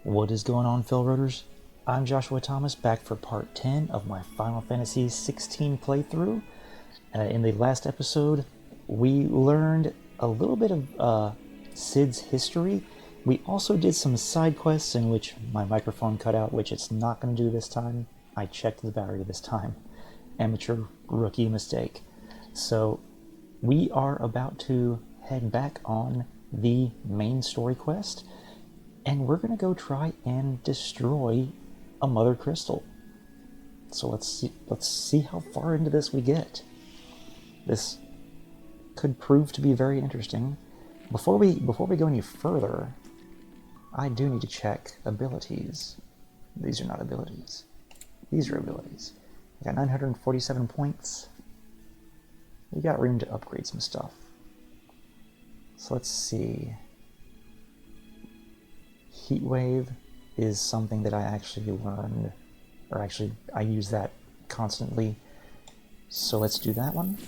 What is going on, Failroaders? I'm Joshua Thomas, back for part 10 of my Final Fantasy XVI playthrough. In the last episode, we learned a little bit of Cid's history. We also did some side quests in which my microphone cut out, which it's not going to do this time. I checked the battery this time. Amateur rookie mistake. So we are about to head back on the main story quest, and we're going to go try and destroy a mother crystal. So let's see how far into this we get. This could prove to be very interesting. Before we go any further, I do need to check abilities. These are not abilities. These are abilities. We got 947 points. We got room to upgrade some stuff. So let's see. Heatwave is something that I actually learned, or actually I use that constantly. So let's do that one.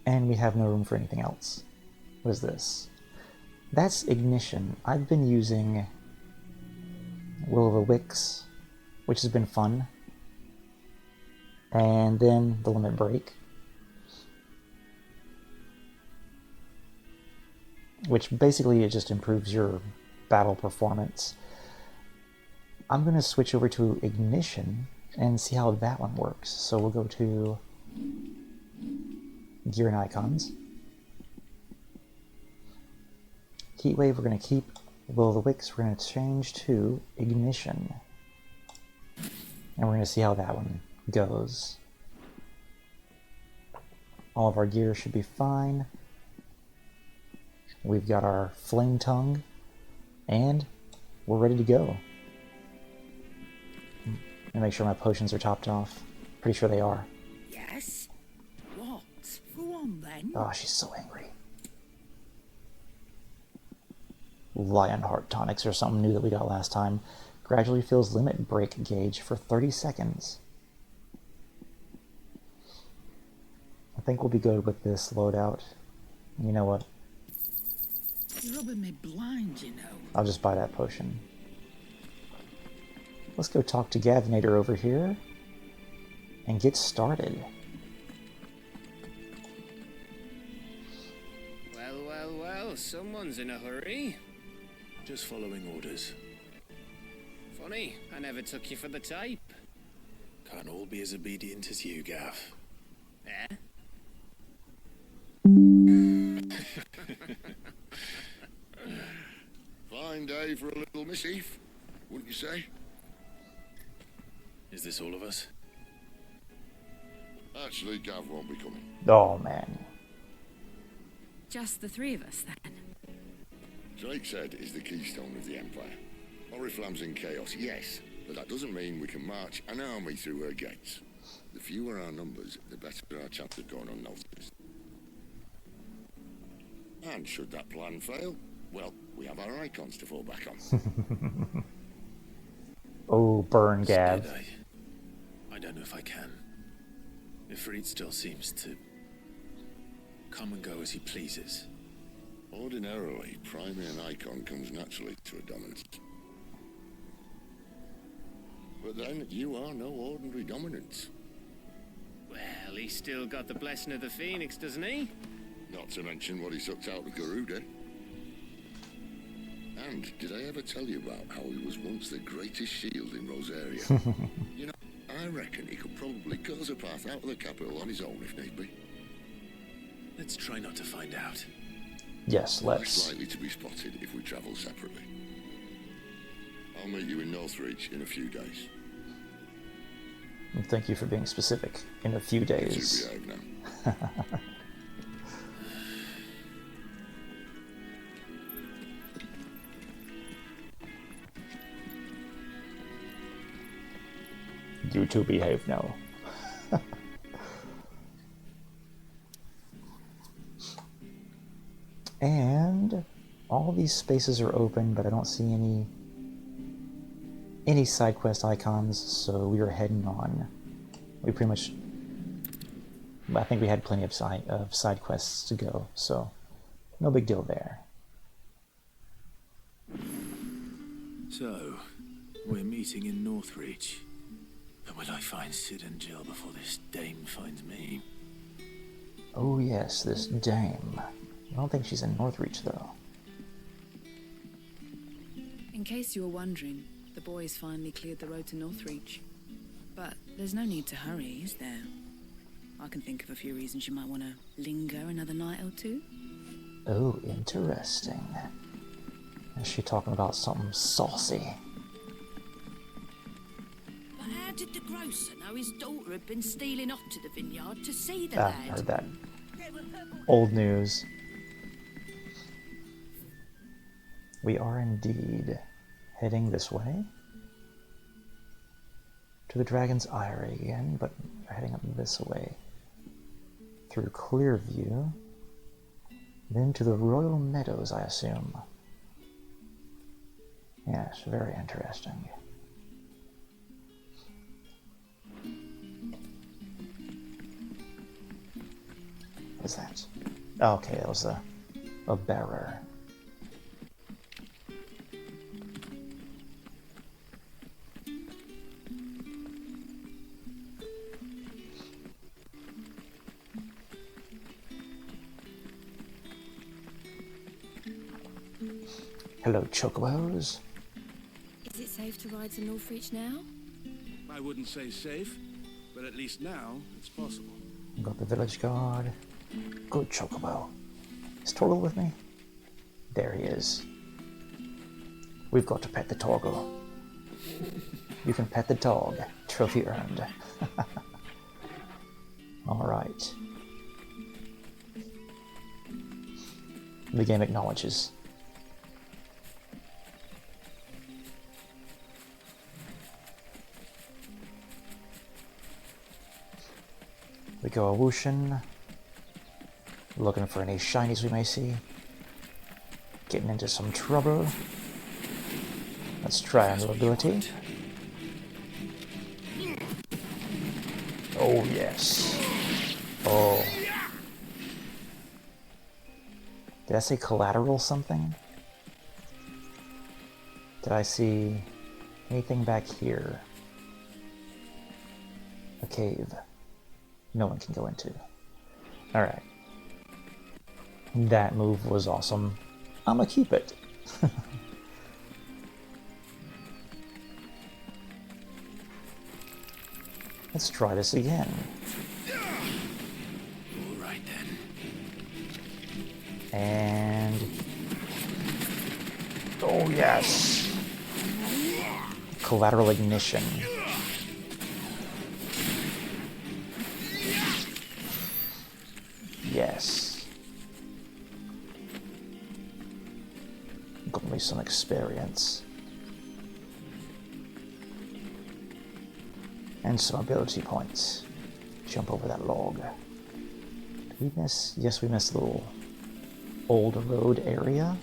And we have no room for anything else. What is this? That's Ignition. I've been using Will o' the Wisps, which has been fun. And then the Limit Break, which basically it just improves your battle performance. I'm going to switch over to Ignition and see how that one works. So we'll go to Gear and Icons. Heatwave we're going to keep. Will o' the Wisps we're going to change to Ignition. And we're going to see how that one goes. All of our gear should be fine. We've got our flame tongue, and we're ready to go. And make sure my potions are topped off. Pretty sure they are. Yes? What? Go on then. Oh, she's so angry. Lionheart tonics or something new that we got last time. Gradually fills limit break gauge for 30 seconds. I think we'll be good with this loadout. You know what? You're rubbing me blind, you know. I'll just buy that potion. Let's go talk to Gavinator over here and get started. Well, someone's in a hurry. Just following orders. Funny, I never took you for the type. Can't all be as obedient as you, Gav. Eh? Fine day for a little mischief, wouldn't you say? Is this all of us? Actually, Gav won't be coming. Oh, man. Just the three of us, then. Drake said is the keystone of the Empire. Oriflamme's in chaos, yes, but that doesn't mean we can march an army through her gates. The fewer our numbers, the better our chance of going unnoticed. And should that plan fail, well, we have our icons to fall back on. Oh, burn, Gav. Scared, I don't know if I can. Ifrit still seems to come and go as he pleases. Ordinarily, priming an icon comes naturally to a dominance. But then, you are no ordinary dominance. Well, he's still got the blessing of the Phoenix, doesn't he? Not to mention what he sucked out of Garuda. And did I ever tell you about how he was once the greatest shield in Rosaria? You know, I reckon he could probably cause a path out of the capital on his own if need be. Let's try not to find out. Yes, Less let's. likely to be spotted if we travel separately. I'll meet you in Northreach in a few days. And thank you for being specific. In a few You days. behave now. You two behave now. And all these spaces are open, but I don't see any side quest icons, so we are heading on. We pretty much, I think we had plenty of side quests to go, so no big deal there. So, we're meeting in Northreach. But will I find Sid and Jill before this dame finds me? Oh yes, this dame. I don't think she's in Northreach, though. In case you were wondering, the boys finally cleared the road to Northreach. But there's no need to hurry, is there? I can think of a few reasons you might want to linger another night or two. Oh, interesting. Is she talking about something saucy? But how did the grocer know his daughter had been stealing off to the vineyard to see the Ah, lad? heard that. Old news. We are indeed heading this way. To the Dragon's Eyrie again, but we're heading up this way. Through Clearview. Then to the Royal Meadows, I assume. Yes, very interesting. What's that? Oh, okay, that was a bearer. Hello, Chocobos. Is it safe to ride to Northreach now? I wouldn't say safe, but at least now it's possible. Got the village guard. Good Chocobo. Is Torgal with me? There he is. We've got to pet the Torgal. You can pet the dog. Trophy earned. Alright. The game acknowledges. We go whooshin', looking for any shinies we may see, getting into some trouble. Let's try our new ability. Oh yes. Oh. Did I say collateral something? Did I see anything back here? A cave. No one can go into. Alright. That move was awesome. I'ma keep it. Let's try this again. Alright then. And... oh yes! Collateral ignition. Yes. Got me some experience. And some ability points. Jump over that log. Did we miss? Yes, we missed the little old road area.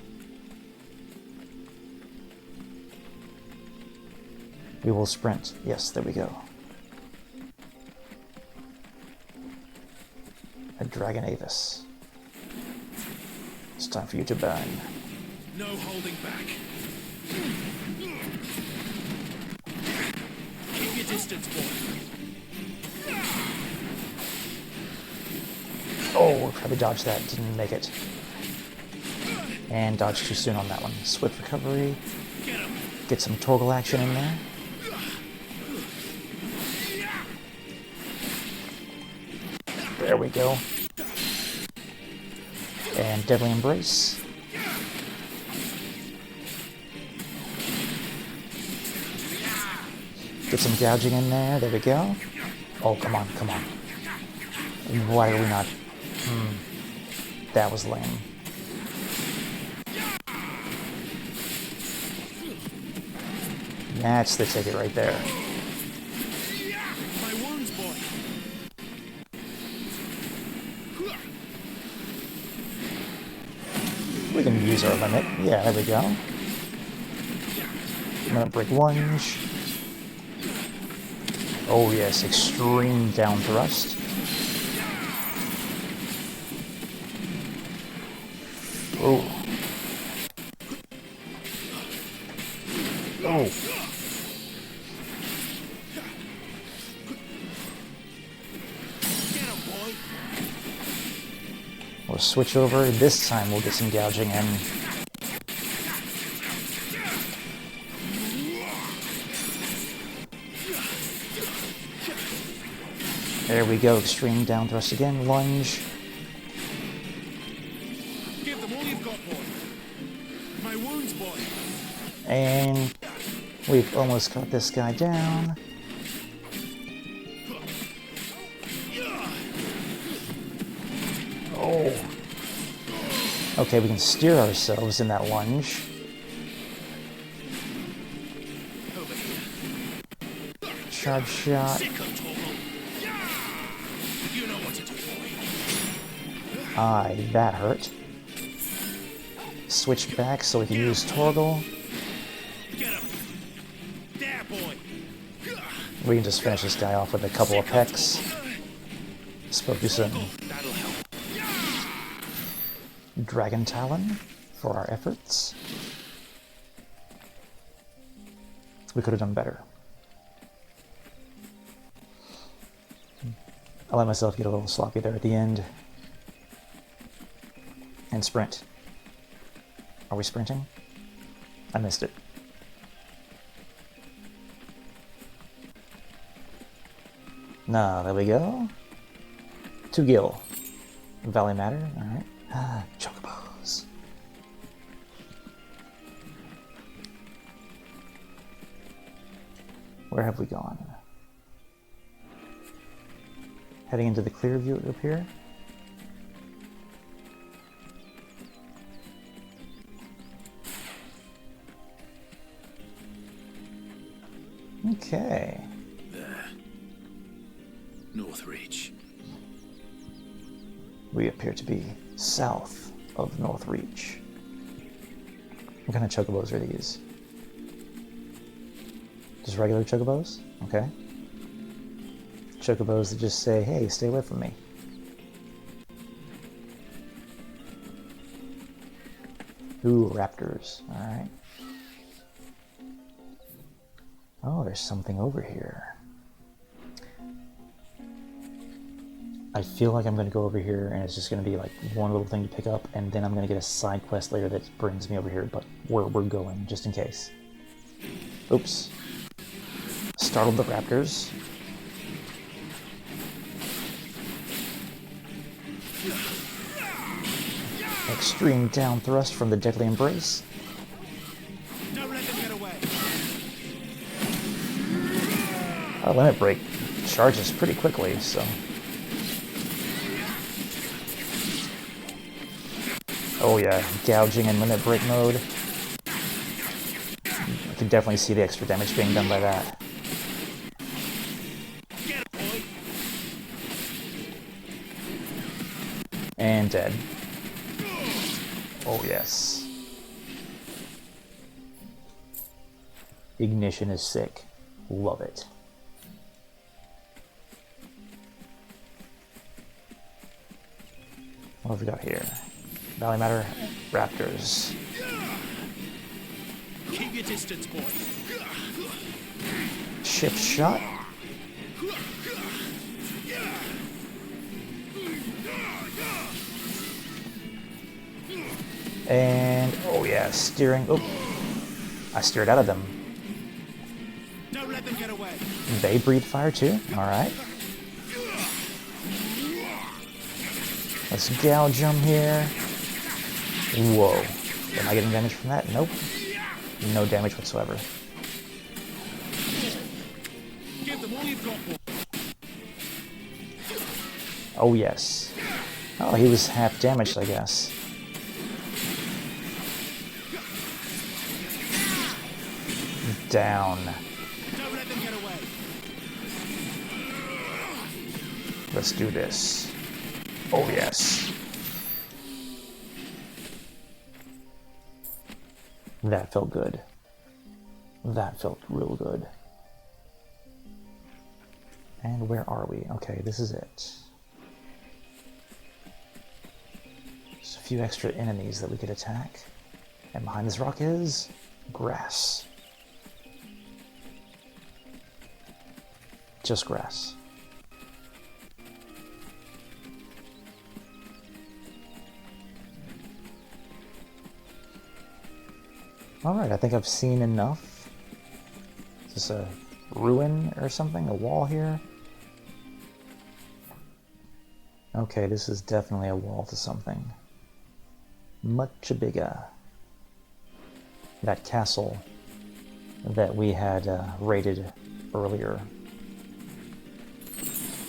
We will sprint. Yes, there we go. A Dragon Avis. It's time for you to burn. No holding back. Keep your distance, boy. Oh, tried to dodge that, didn't make it. And dodged too soon on that one. Swift recovery. Get some Torgal action in there. There we go. And Deadly Embrace. Get some gouging in there. There we go. Oh, come on, come on. Why are we not? That was lame. That's the ticket right there. My wounds, boy. We can use our limit. Yeah, there we go. I'm gonna break lunge. Oh yes, extreme down thrust. Oh. Oh. We'll switch over. This time we'll get some gouging in. There we go. Extreme down thrust again. Lunge. Give them all you've got, boy. My wounds, boy. And we've almost got this guy down. Oh. Okay, we can steer ourselves in that lunge. Charge shot. Aye, that hurt. Switch back so we can use Torgal. We can just finish this guy off with a couple of pecks. Let's focus on Dragon Talon for our efforts. We could have done better. I let myself get a little sloppy there at the end. And sprint. Are we sprinting? I missed it. Nah, there we go. 2 gil. Valley Matter, alright. Chocobos. Where have we gone? Heading into the clear view up here. Okay. There. North Reach. We appear to be south of North Reach. What kind of chocobos are these? Just regular chocobos? Okay. Chocobos that just say, hey, stay away from me. Ooh, raptors. Alright. Oh, there's something over here. I feel like I'm going to go over here and it's just going to be like one little thing to pick up, and then I'm going to get a side quest later that brings me over here, but where we're going, just in case. Oops. Startled the raptors. Extreme down thrust from the Deadly Embrace. Don't let them get away. Our limit break charges pretty quickly, so... Oh yeah, gouging in limit break mode. I can definitely see the extra damage being done by that. And dead. Oh yes. Ignition is sick. Love it. What have we got here? Valley Matter, Raptors. Keep your distance, boy. Shift shot. And oh yeah, steering. Oh, I steered out of them. Don't let them get away. They breathe fire too. All right. Let's gouge them here. Whoa. Am I getting damage from that? Nope. No damage whatsoever. Give them all you've got, boy. Oh yes. Oh, he was half damaged, I guess. Down. Don't let them get away. Let's do this. Oh yes. That felt good. That felt real good. And where are we? Okay, this is it. Just a few extra enemies that we could attack. And behind this rock is grass. Just grass. Alright, I think I've seen enough. Is this a ruin or something? A wall here? Okay, this is definitely a wall to something. Much bigger. That castle that we had raided earlier.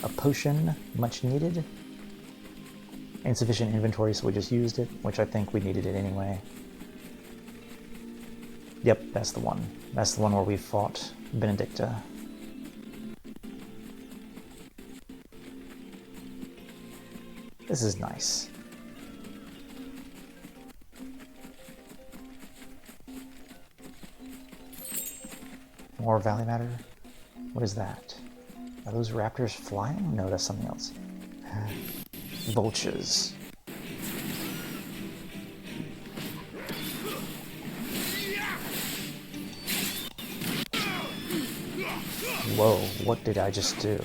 A potion, much needed. Insufficient inventory, so we just used it, which I think we needed it anyway. Yep, that's the one. That's the one where we fought Benedicta. This is nice. More Valley Matter? What is that? Are those raptors flying? No, that's something else. Vultures. Whoa, what did I just do?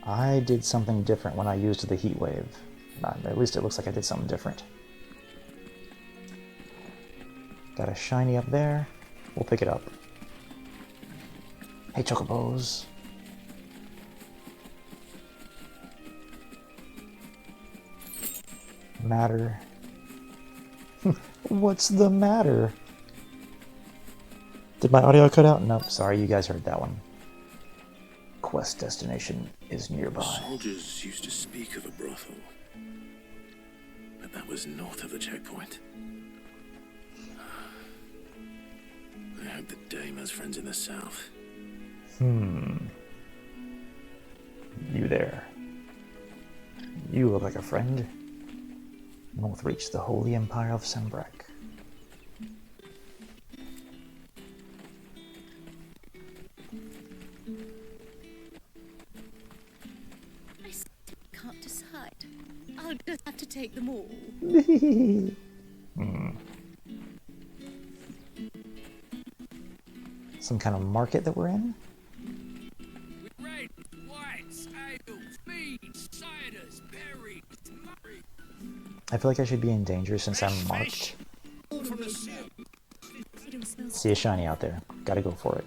I did something different when I used the heat wave. At least it looks like I did something different. Got a shiny up there. We'll pick it up. Hey, chocobos. Matter. What's the matter? Did my audio cut out? Nope, sorry, you guys heard that one. Quest destination is nearby. Soldiers used to speak of a brothel, but that was north of the checkpoint. I hope the dame has friends in the south. You there. You look like a friend. North reach the Holy Empire of Sembrak. I still can't decide. I'll just have to take them all. Some kind of market that we're in? Red, whites, ales, meads, ciders, berries, murray. I feel like I should be in danger since I'm marked. From the sea. See a shiny out there. Gotta go for it.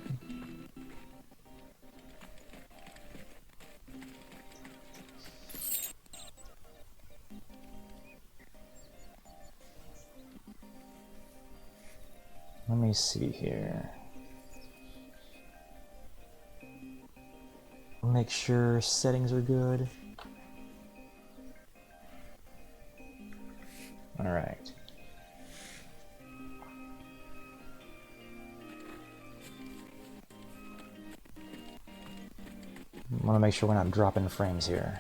Let me see here. Make sure settings are good. All right. I want to make sure we're not dropping frames here.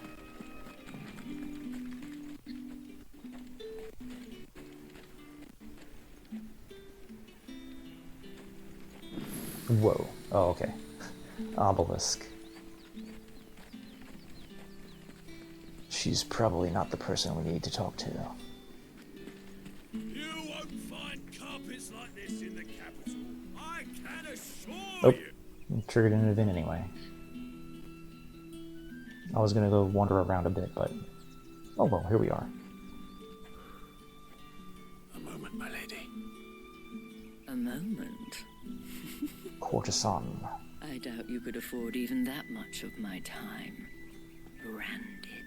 Whoa. Oh, okay. Obelisk. She's probably not the person we need to talk to. You won't find carpets like this in the capital. I can assure Oh, you. triggered an event anyway. I was gonna go wander around a bit, but... oh well, here we are. A moment, my lady. A moment? Courtesan. I doubt you could afford even that much of my time. Branded.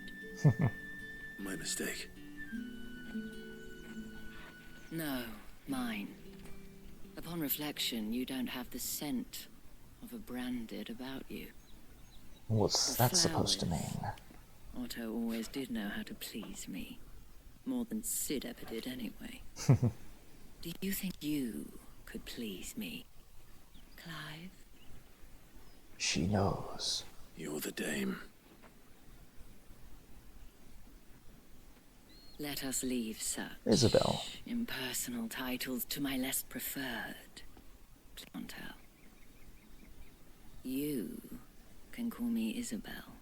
My mistake. No, mine. Upon reflection, you don't have the scent of a branded about you. What's that supposed to mean? Otto always did know how to please me. More than Sid ever did anyway. Do you think you could please me, Clive? She knows. You're the dame. Let us leave such Isabel. impersonal titles to my less preferred clientele. You can call me Isabel.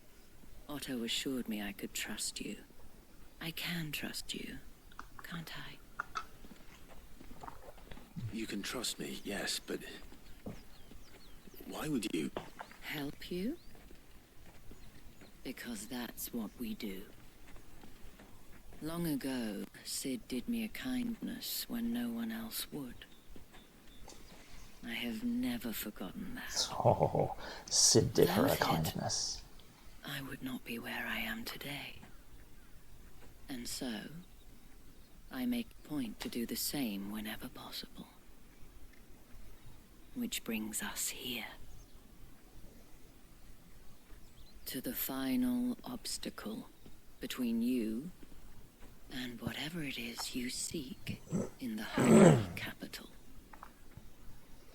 Otto assured me I could trust you. I can trust you, can't I? You can trust me, yes, but why would you? Help you? Because that's what we do. Long ago, Sid did me a kindness when no one else would. I have never forgotten that. Oh, Sid did her a Without it, kindness. I would not be where I am today. And so, I make a point to do the same whenever possible. Which brings us here. To the final obstacle between you and whatever it is you seek in the Holy Capital.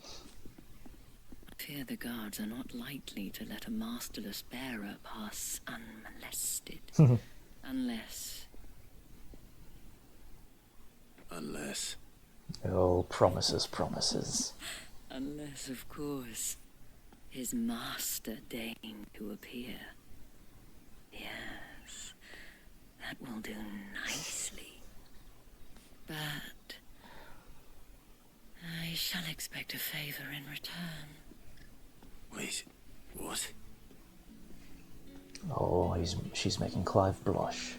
I fear the guards are not likely to let a masterless bearer pass unmolested. Unless... Unless... Oh, promises, promises. Unless, of course, his master deigned to appear. Yes, that will do nicely. But I shall expect a favor in return. Wait, what? Oh, she's making Clive blush.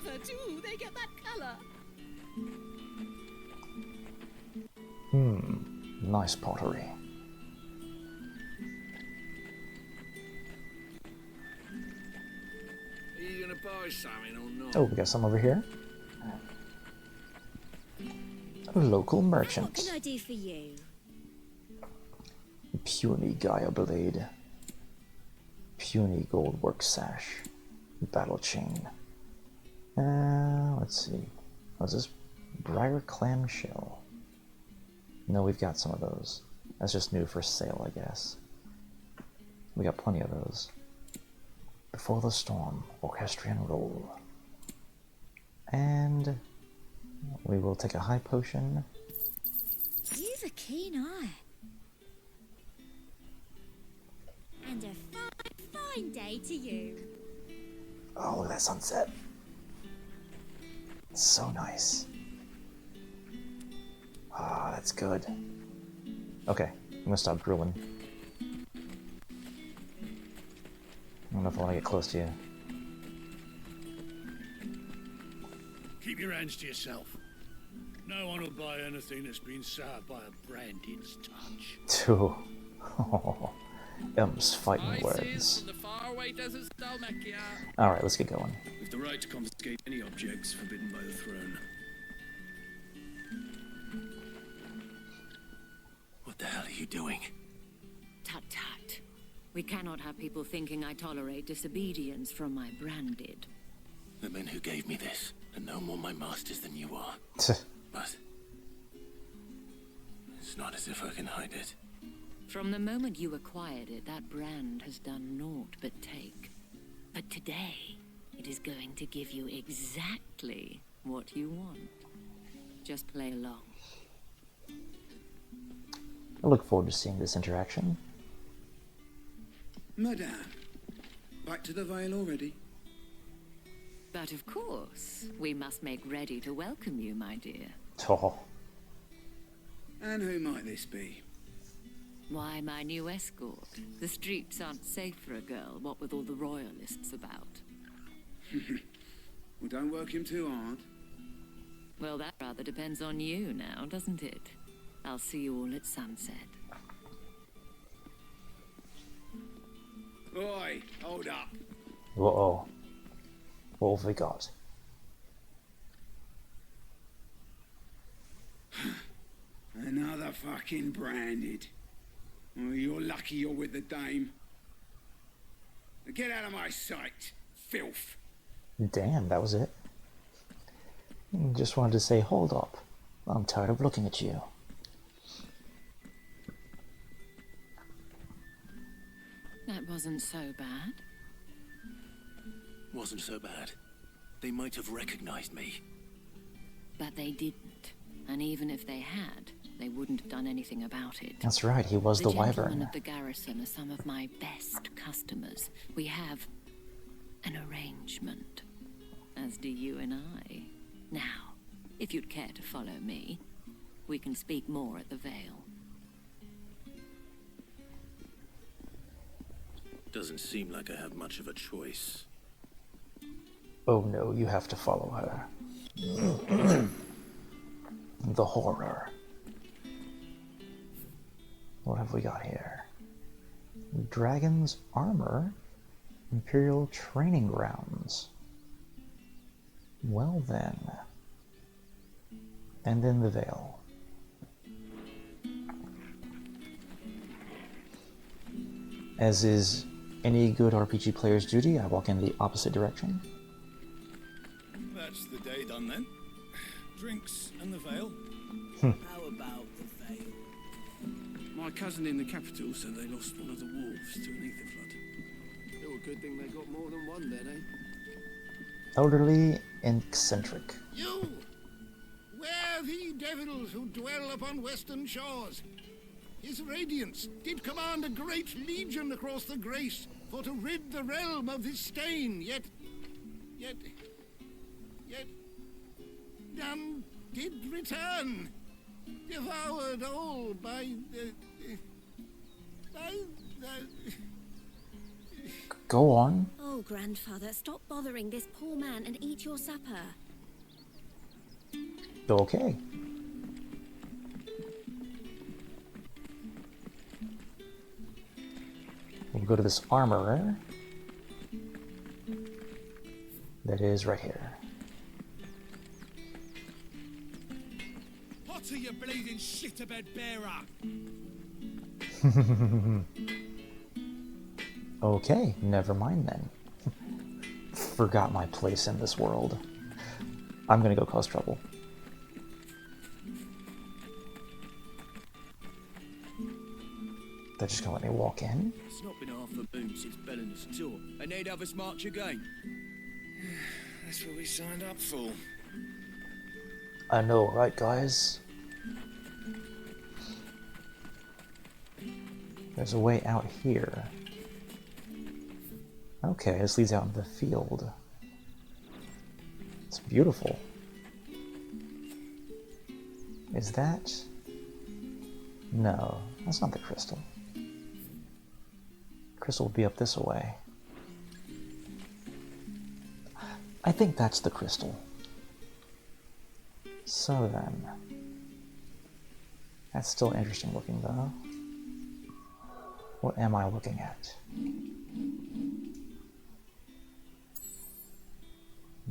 However do they get that color? Nice pottery. Are you gonna buy something or not? Oh, we got some over here. A local What merchant. can I do for you? Puny Gaia blade. Puny goldwork sash. Battle chain. Let's see. What's this? Briar clamshell. No, we've got some of those. That's just new for sale, I guess. We got plenty of those. Before the storm, orchestrion roll. And we will take a high potion. You've a keen eye. And a fine, fine day to you. Oh, look at that sunset. It's so nice. Ah, that's good. Okay, I'm gonna stop drooling. I don't know if I want to get close to you. Keep your hands to yourself. No one will buy anything that's been soured by a branding's touch. Two. M's fighting words. The faraway deserts of Dalmekia. Alright, let's get going. With the right to confiscate any objects forbidden by the throne. What the hell are you doing? Tut tut. We cannot have people thinking I tolerate disobedience from my branded. The men who gave me this are no more my masters than you are. But it's not as if I can hide it. From the moment you acquired it, that brand has done naught but take. But today, it is going to give you exactly what you want. Just play along. I look forward to seeing this interaction. Madame, back to the Vale already? But of course, we must make ready to welcome you, my dear. Oh, And who might this be? Why, my new escort. The streets aren't safe for a girl, what with all the royalists about. Well, don't work him too hard. Well, that rather depends on you now, doesn't it? I'll see you all at sunset. Oi, hold up. uh-oh. What have we got? Another fucking branded. Oh, you're lucky you're with the dame. Get out of my sight, filth. Damn, that was it. Just wanted to say, hold up. I'm tired of looking at you. That wasn't so bad. Wasn't so bad. They might have recognized me. But they didn't. And even if they had, they wouldn't have done anything about it. That's right, he was the gentlemen wyvern. of the garrison are some of my best customers. We have an arrangement. As do you and I. Now, if you'd care to follow me, we can speak more at the Vale. Doesn't seem like I have much of a choice. Oh no, you have to follow her. The horror. What have we got here? Dragon's armor? Imperial training grounds. Well then. And then the Vale. As is any good RPG player's duty, I walk in the opposite direction. That's the day done then. Drinks and the Vale. How about the Vale? My cousin in the capital said they lost one of the wolves to an ether flood. Oh, a good thing they got more than one then, eh? Elderly and eccentric. You! Where the devils who dwell upon western shores? His radiance did command a great legion across the grace for to rid the realm of this stain, yet none did return, devoured all by the... Go on. Oh, grandfather, stop bothering this poor man and eat your supper. Okay. We'll go to this armorer. That is right here. What are you bleeding shit-a-bed bearer? Okay, never mind then. Forgot my place in this world. I'm gonna go cause trouble. They're just gonna let me walk in? It's not been half a moon since Bellin's tour, and they'd have us march again. That's what we signed up for. I know, right, guys? There's a way out here. Okay, this leads out into the field. It's beautiful. Is that... No, that's not the crystal. Crystal will be up this way. I think that's the crystal. So then... That's still interesting looking though. What am I looking at?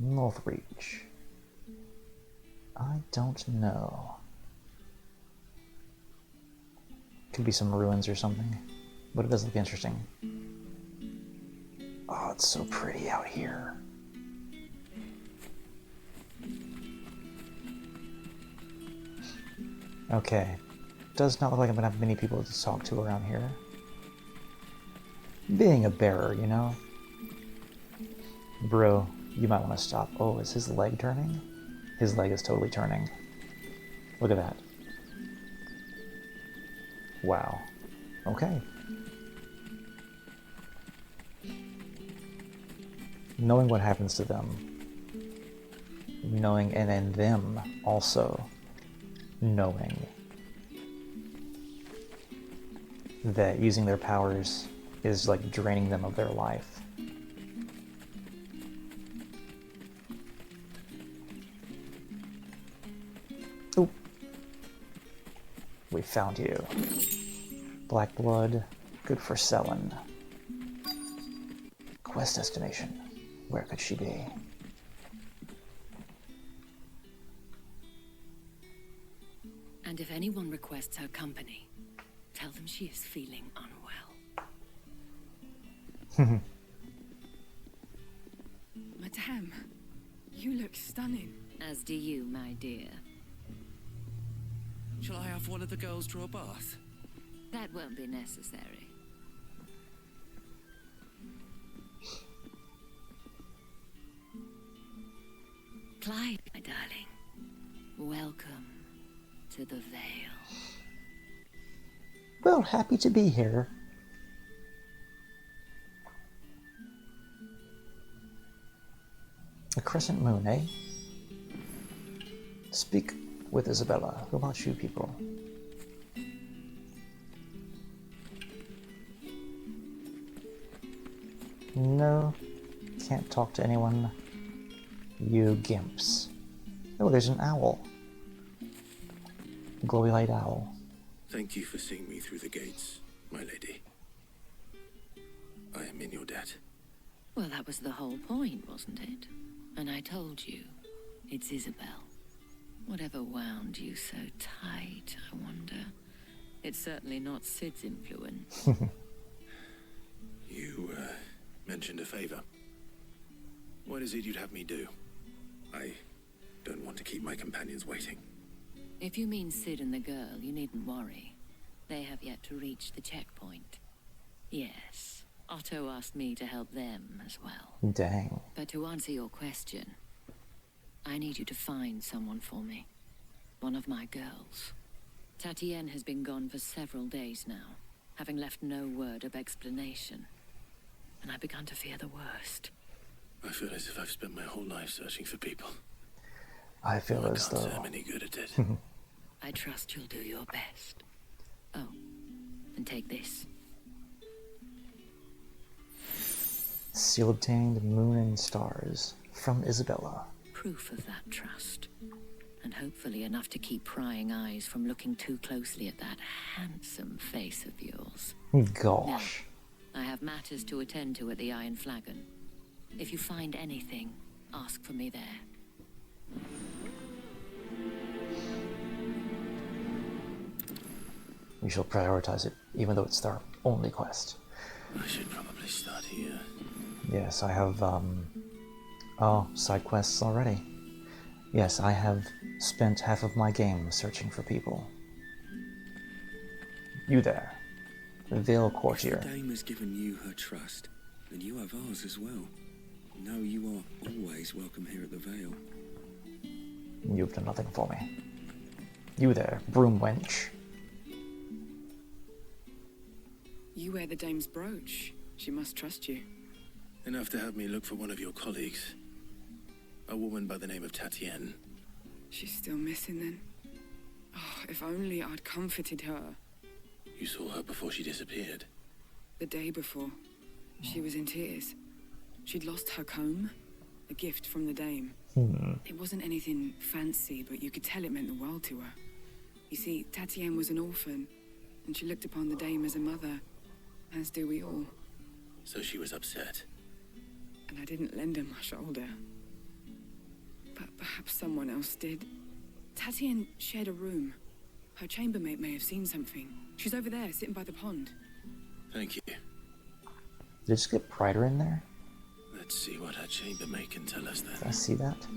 Northreach. I don't know. Could be some ruins or something, but it does look interesting. Oh, it's so pretty out here. Okay. Does not look like I'm gonna have many people to talk to around here. Being a bearer, you know? Bro, you might want to stop. Oh, is his leg turning? His leg is totally turning. Look at that. Wow. Okay. Knowing what happens to them. Knowing, and then them also knowing that using their powers is like draining them of their life. Oh, we found you. Black blood, good for selling. Quest destination. Where could she be? And if anyone requests her company, tell them she is feeling unwell. Madame, you look stunning. As do you, my dear. Shall I have one of the girls draw a bath? That won't be necessary. Clive, my darling, welcome to the Vale. Well, happy to be here. crescent moon, eh? Speak with Isabella. Who about you people? No, can't talk to anyone. You gimps. Oh, there's an owl. Glowy light owl. Thank you for seeing me through the gates, my lady. I am in your debt. Well, that was the whole point, wasn't it? And I told you, it's Isabel. Whatever wound you so tight, I wonder. It's certainly not Sid's influence. You, mentioned a favor. What is it you'd have me do? I don't want to keep my companions waiting. If you mean Sid and the girl, you needn't worry. They have yet to reach the checkpoint. Yes, Otto asked me to help them as well. Dang. But to answer your question, I need you to find someone for me. One of my girls. Tatienne has been gone for several days now, having left no word of explanation. And I've begun to fear the worst. I feel as if I've spent my whole life searching for people. I feel as I can't though say I'm any good at it. I trust you'll do your best. Oh, and take this. Seal obtained, moon and stars from Isabella. Proof of that trust. And hopefully enough to keep prying eyes from looking too closely at that handsome face of yours. Gosh. Now, I have matters to attend to at the Iron Flagon. If you find anything, ask for me there. We shall prioritize it, even though it's our only quest. I should probably start here. Yes, I have, side quests already. Yes, I have spent half of my game searching for people. You there. The Vale Courtier. The dame has given you her trust, and you have ours as well. No, you are always welcome here at the Vale. You've done nothing for me. You there, broom wench. You wear the dame's brooch. She must trust you. Enough to have me look for one of your colleagues. A woman by the name of Tatienne. She's still missing then. Oh, if only I'd comforted her. You saw her before she disappeared. The day before, she was in tears. She'd lost her comb, a gift from the dame. It wasn't anything fancy, but you could tell it meant the world to her. You see, Tatienne was an orphan, and she looked upon the dame as a mother, as do we all. So she was upset. And I didn't lend her my shoulder. But perhaps someone else did. Tatienne shared a room. Her chambermaid may have seen something. She's over there, sitting by the pond. Thank you. Did you just get Prider in there? Let's see what her chambermaid can tell us then. Did I see that?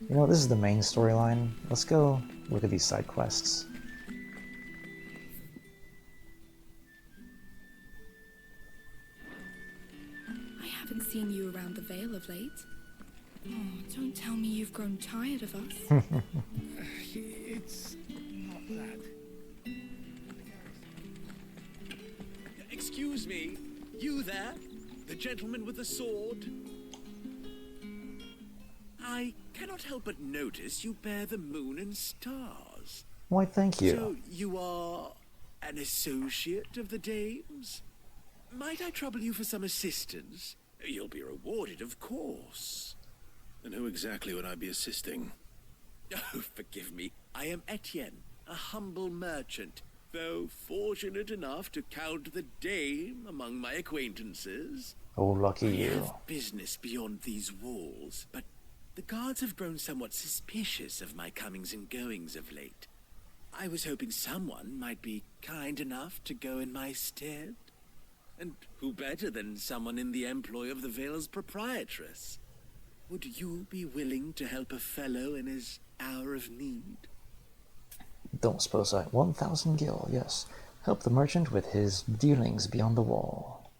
You know, this is the main storyline. Let's go look at these side quests. I haven't seen you around the Vale of late. Oh, don't tell me you've grown tired of us. It's not that. Excuse me, you there? The gentleman with the sword? I cannot help but notice you bear the moon and stars. Why, thank you. So you are an associate of the dame's? Might I trouble you for some assistance? You'll be rewarded, of course. And who exactly would I be assisting? Oh, forgive me. I am Etienne, a humble merchant, though fortunate enough to count the dame among my acquaintances. Oh, lucky I you. have business beyond these walls, but the guards have grown somewhat suspicious of my comings and goings of late. I was hoping someone might be kind enough to go in my stead. And who better than someone in the employ of the Vale's proprietress? Would you be willing to help a fellow in his hour of need? Don't suppose I... 1,000 gil, yes. Help the merchant with his dealings beyond the wall.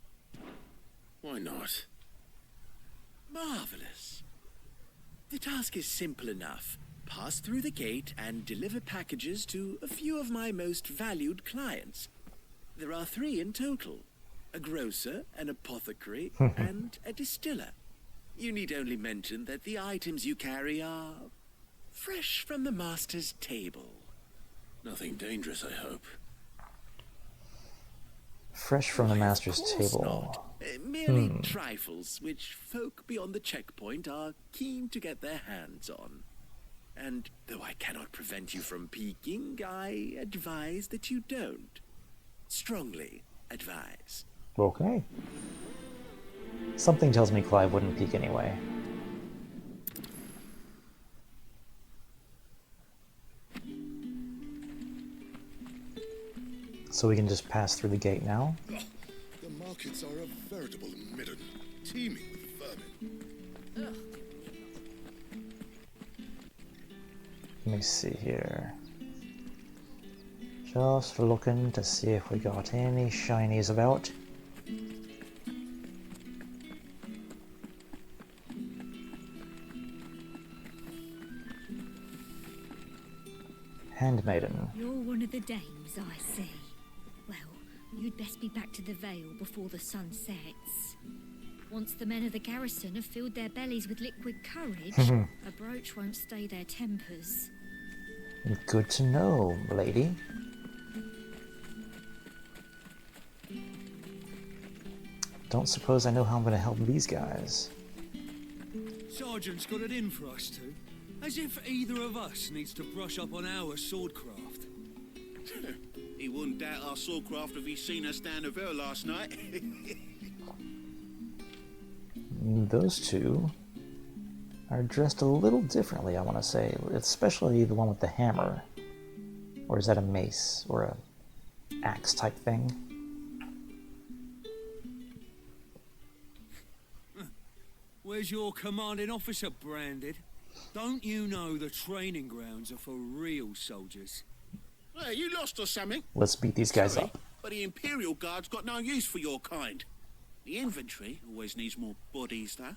Why not? Marvelous. The task is simple enough. Pass through the gate and deliver packages to a few of my most valued clients. There are 3 in total. A grocer, an apothecary, and a distiller. You need only mention that the items you carry are fresh from the master's table. Nothing dangerous, I hope. Fresh from the master's Of course table. not. Merely trifles which folk beyond the checkpoint are keen to get their hands on. And though I cannot prevent you from peeking, I advise that you don't. Strongly advise. Okay. Something tells me Clive wouldn't peek anyway. So we can just pass through the gate now? The markets are a veritable midden, teeming with vermin. Let me see here. Just looking to see if we got any shinies about. Handmaiden. You're one of the dames, I see. Well, you'd best be back to the Vale before the sun sets. Once the men of the garrison have filled their bellies with liquid courage, a brooch won't stay their tempers. Good to know, lady. Don't suppose I know how I'm going to help these guys. Sergeant's got it in for us two. As if either of us needs to brush up on our swordcraft. He wouldn't doubt our swordcraft if he'd seen us down the Vale last night. Those two are dressed a little differently, I want to say. Especially the one with the hammer. Or is that a mace? Or a axe type thing? Where's your commanding officer branded? Don't you know the training grounds are for real soldiers? Hey, you lost or something? Let's beat these guys up. But the Imperial Guard's got no use for your kind. The infantry always needs more bodies, though.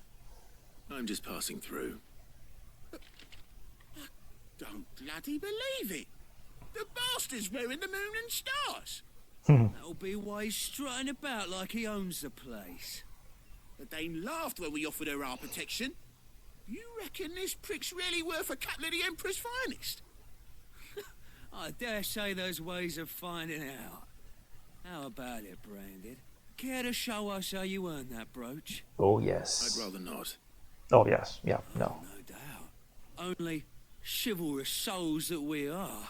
I'm just passing through. I don't bloody believe it. The bastard's wearing the moon and stars. That'll be why he's strutting about like he owns the place. The Dane laughed when we offered her our protection. You reckon this prick's really worth a couple of the Emperor's finest? I dare say there's ways of finding out. How about it, Branded? Care to show us how you earned that brooch? Oh, yes. I'd rather not. Oh, yes. Yeah, no. No doubt. Only chivalrous souls that we are.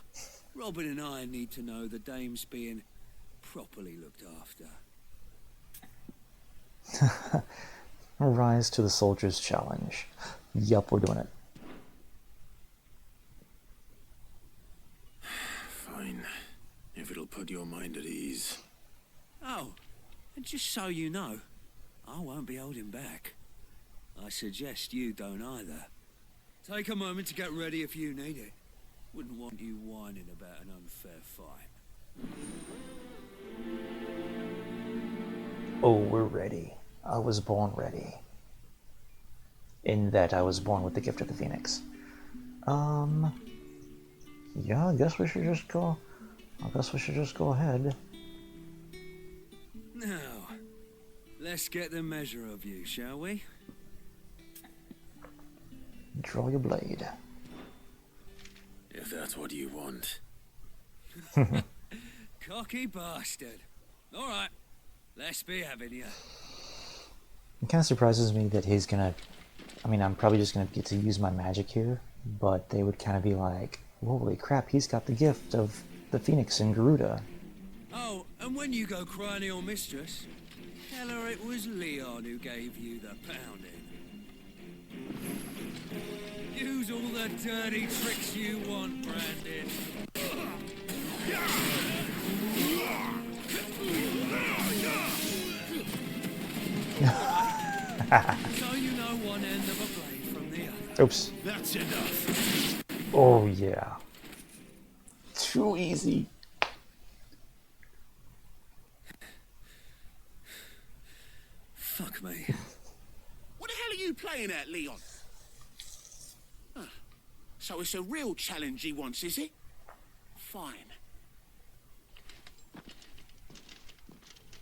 Robin and I need to know the dame's being properly looked after. Rise to the soldier's challenge. Yup, we're doing it. Fine. If it'll put your mind at ease. Oh, and just so you know, I won't be holding back. I suggest you don't either. Take a moment to get ready if you need it. Wouldn't want you whining about an unfair fight. Oh, we're ready. I was born ready. In that I was born with the gift of the Phoenix. Yeah, I guess we should just go ahead. Now, let's get the measure of you, shall we? Draw your blade. If that's what you want. Cocky bastard. All right, let's be having you. It kind of surprises me that he's gonna... I mean, I'm probably just gonna get to use my magic here, but they would kind of be like, holy crap, he's got the gift of the Phoenix and Garuda. Oh, and when you go crying to your mistress, tell her it was Leon who gave you the pounding. Use all the dirty tricks you want, Brandon. So you know one end of a blade from the other. Oops. That's enough. Oh yeah. Too easy. Fuck me. What the hell are you playing at, Leon? Ah, so it's a real challenge he wants, is it? Fine.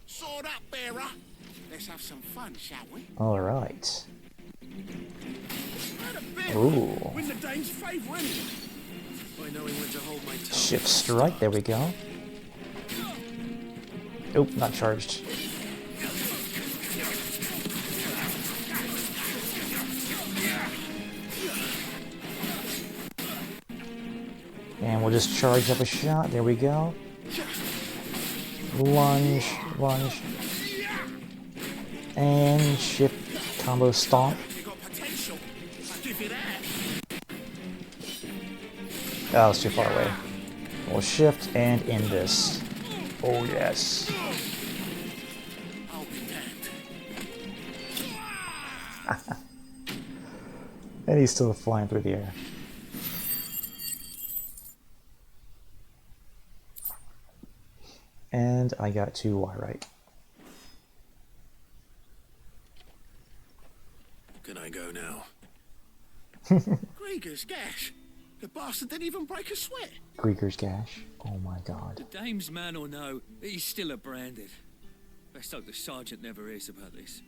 Sword up, bearer. Let's have some fun, shall we? Alright. Ooh. Win the dame's favour, innit? By knowing when to hold my tongue. Shift strike, there we go. Oop, not charged. And we'll just charge up a shot, there we go. Lunge, lunge. And shift combo stomp. Oh, it's too far away. We'll shift and end this. Oh, yes. And he's still flying through the air. And I got 2 Y right. Can I go now? Grieger's gash. The bastard didn't even break a sweat. Grieger's gash. Oh my god. The dame's man or no, he's still a branded. Best hope the sergeant never hears about this.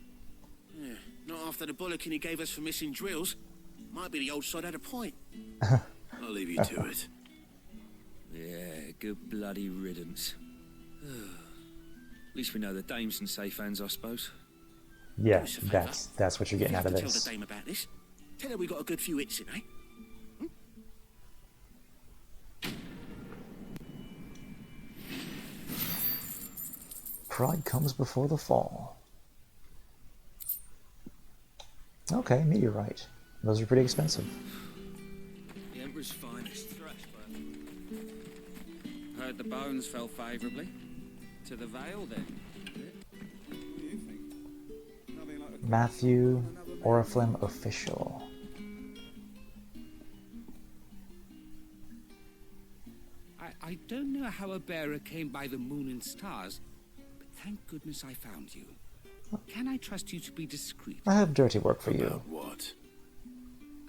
Yeah, not after the bollocking he gave us for missing drills. Might be the old sod had a point. I'll leave you to it. Yeah, good bloody riddance. At least we know the dame's in safe hands, I suppose. Yeah, that's what you're getting out of Tell this. the dame about this. Tell her we got a good few hits in, eh? Pride comes before the fall. Okay, meteorite. Those are pretty expensive. The Emperor's finest thrash bone. Heard the bones fell favourably. To the Vale, then. Matthew Oriflame official. I don't know how a bearer came by the moon and stars, but thank goodness I found you. Can I trust you to be discreet? I have dirty work for you. About what?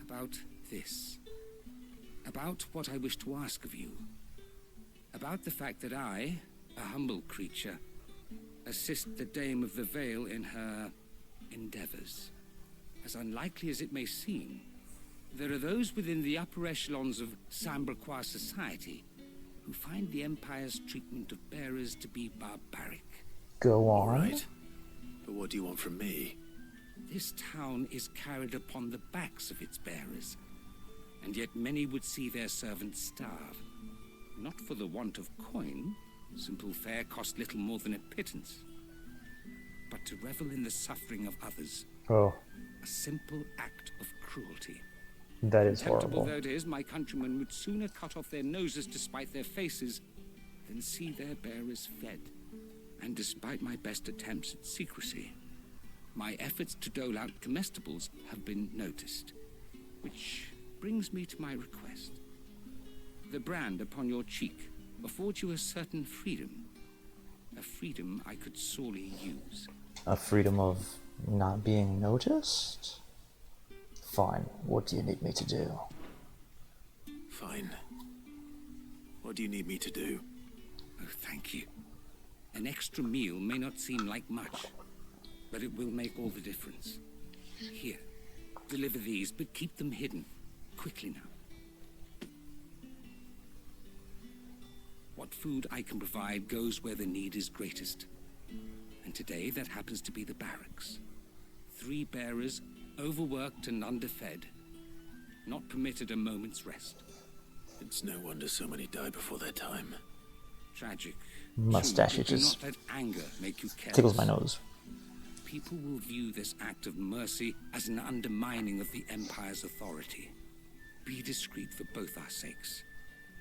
About this. About what I wish to ask of you. About the fact that I, a humble creature, assist the Dame of the Vale in her endeavors. As unlikely as it may seem, there are those within the upper echelons of Sambraquois society who find the Empire's treatment of bearers to be barbaric. Go on. All right. But what do you want from me? This town is carried upon the backs of its bearers, and yet many would see their servants starve. Not for the want of coin, simple fare cost little more than a pittance, but to revel in the suffering of others. Oh. A simple act of cruelty. That is Contemptible horrible. though it is, my countrymen would sooner cut off their noses to spite their faces than see their bearers fed. And despite my best attempts at secrecy, my efforts to dole out comestibles have been noticed. Which brings me to my request. The brand upon your cheek affords you a certain freedom. A freedom I could sorely use. A freedom of not being noticed? Fine. What do you need me to do? Fine. What do you need me to do? Oh, thank you. An extra meal may not seem like much, but it will make all the difference. Here, deliver these, but keep them hidden. Quickly now. What food I can provide goes where the need is greatest. And today that happens to be the barracks. 3 bearers, overworked and underfed, not permitted a moment's rest. It's no wonder so many die before their time. Tragic. Mustache True, but do itches. not let anger make you careless. Tickles my nose. People will view this act of mercy as an undermining of the Empire's authority. Be discreet for both our sakes,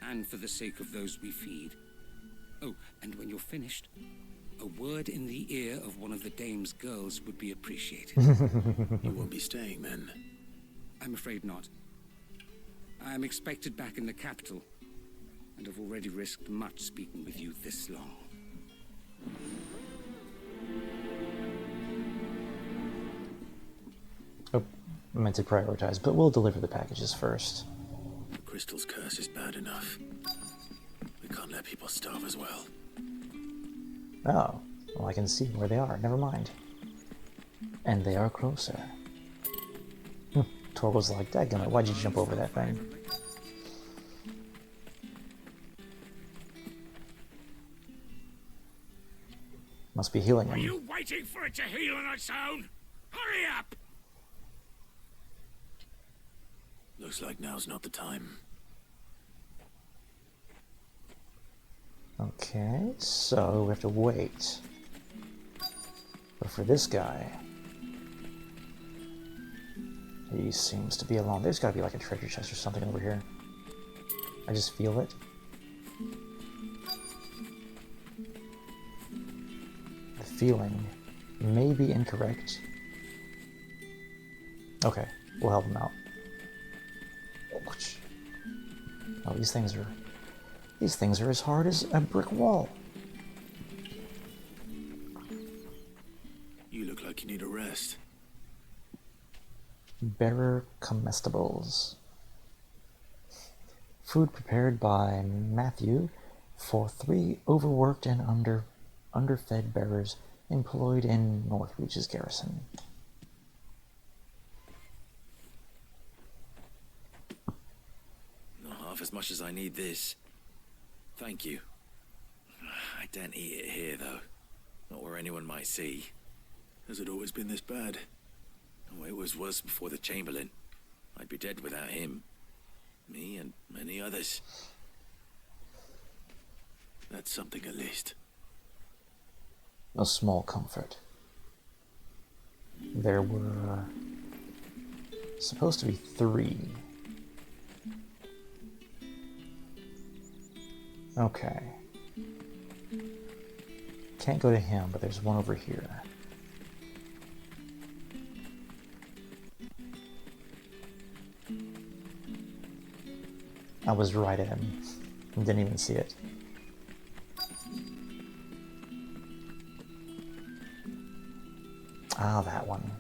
and for the sake of those we feed. Oh, and when you're finished, a word in the ear of one of the Dame's girls would be appreciated. You won't be staying then? I'm afraid not. I am expected back in the capital, and have already risked much speaking with you this long. Oh, I meant to prioritize, but we'll deliver the packages first. The Crystal's curse is bad enough. We can't let people starve as well. Oh, well, I can see where they are. Never mind. And they are closer. Torgo's like, dadgummit, why'd you jump over that thing? Must be healing him. Are you waiting for it to heal on its own? Hurry up! Looks like now's not the time. Okay, so we have to wait. But for this guy, he seems to be alone. There's got to be like a treasure chest or something over here. I just feel it. The feeling may be incorrect. Okay, we'll help him out. Oh, these things are as hard as a brick wall. You look like you need a rest. Bearer comestibles. Food prepared by Matthew for 3 overworked and underfed bearers employed in Northreach's garrison. Not half as much as I need this. Thank you. I don't eat it here, though. Not where anyone might see. Has it always been this bad? Oh, it was worse before the Chamberlain. I'd be dead without him. Me and many others. That's something at least. A small comfort. There were supposed to be 3. Okay. Can't go to him, but there's one over here. I was right at him. Didn't even see it. Ah, that one.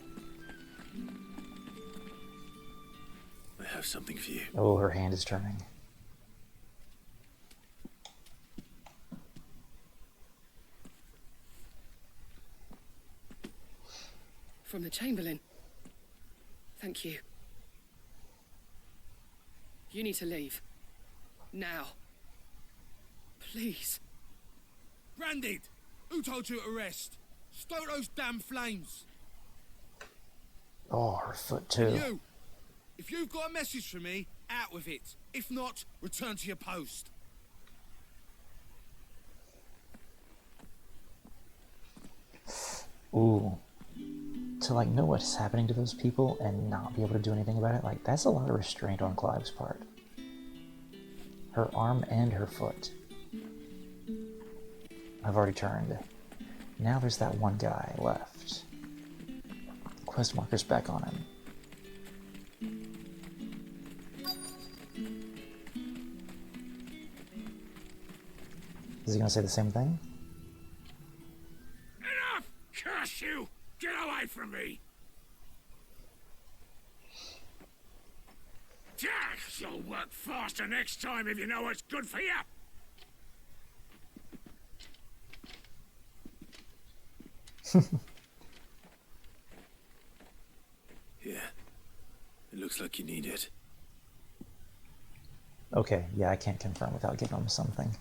I have something for you. Oh, her hand is turning. From the Chamberlain. Thank you. You need to leave. Now. Please. Branded! Who told you to rest? Stoke those damn flames! Oh, her foot too. You! If you've got a message for me, out with it. If not, return to your post. Ooh. To like know what's happening to those people and not be able to do anything about it, like that's a lot of restraint on Clive's part. Her arm and her foot. I've already turned. Now there's that one guy left. Quest marker's back on him. Is he gonna say the same thing? Enough! Curse you! Get away from me! Jack, you'll work faster next time if you know what's good for you! Yeah. It looks like you need it. Okay, yeah, I can't confirm without giving him something.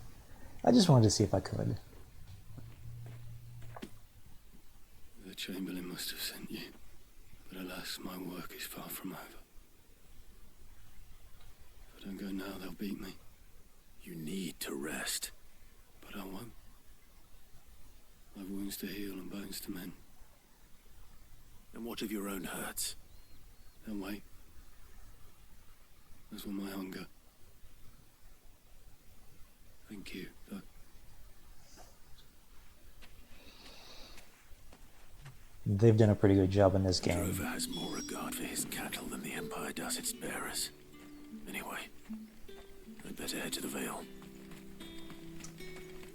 I just wanted to see if I could. The Chamberlain must have sent you, but alas, my work is far from over. If I don't go now, they'll beat me. You need to rest. But I won't. I've wounds to heal and bones to mend. And what of your own hurts? They'll wait. As will my hunger. Thank you, though. They've done a pretty good job in this game. Drover has more regard for his cattle than the Empire does its bearers. Anyway, I'd better head to the Vale.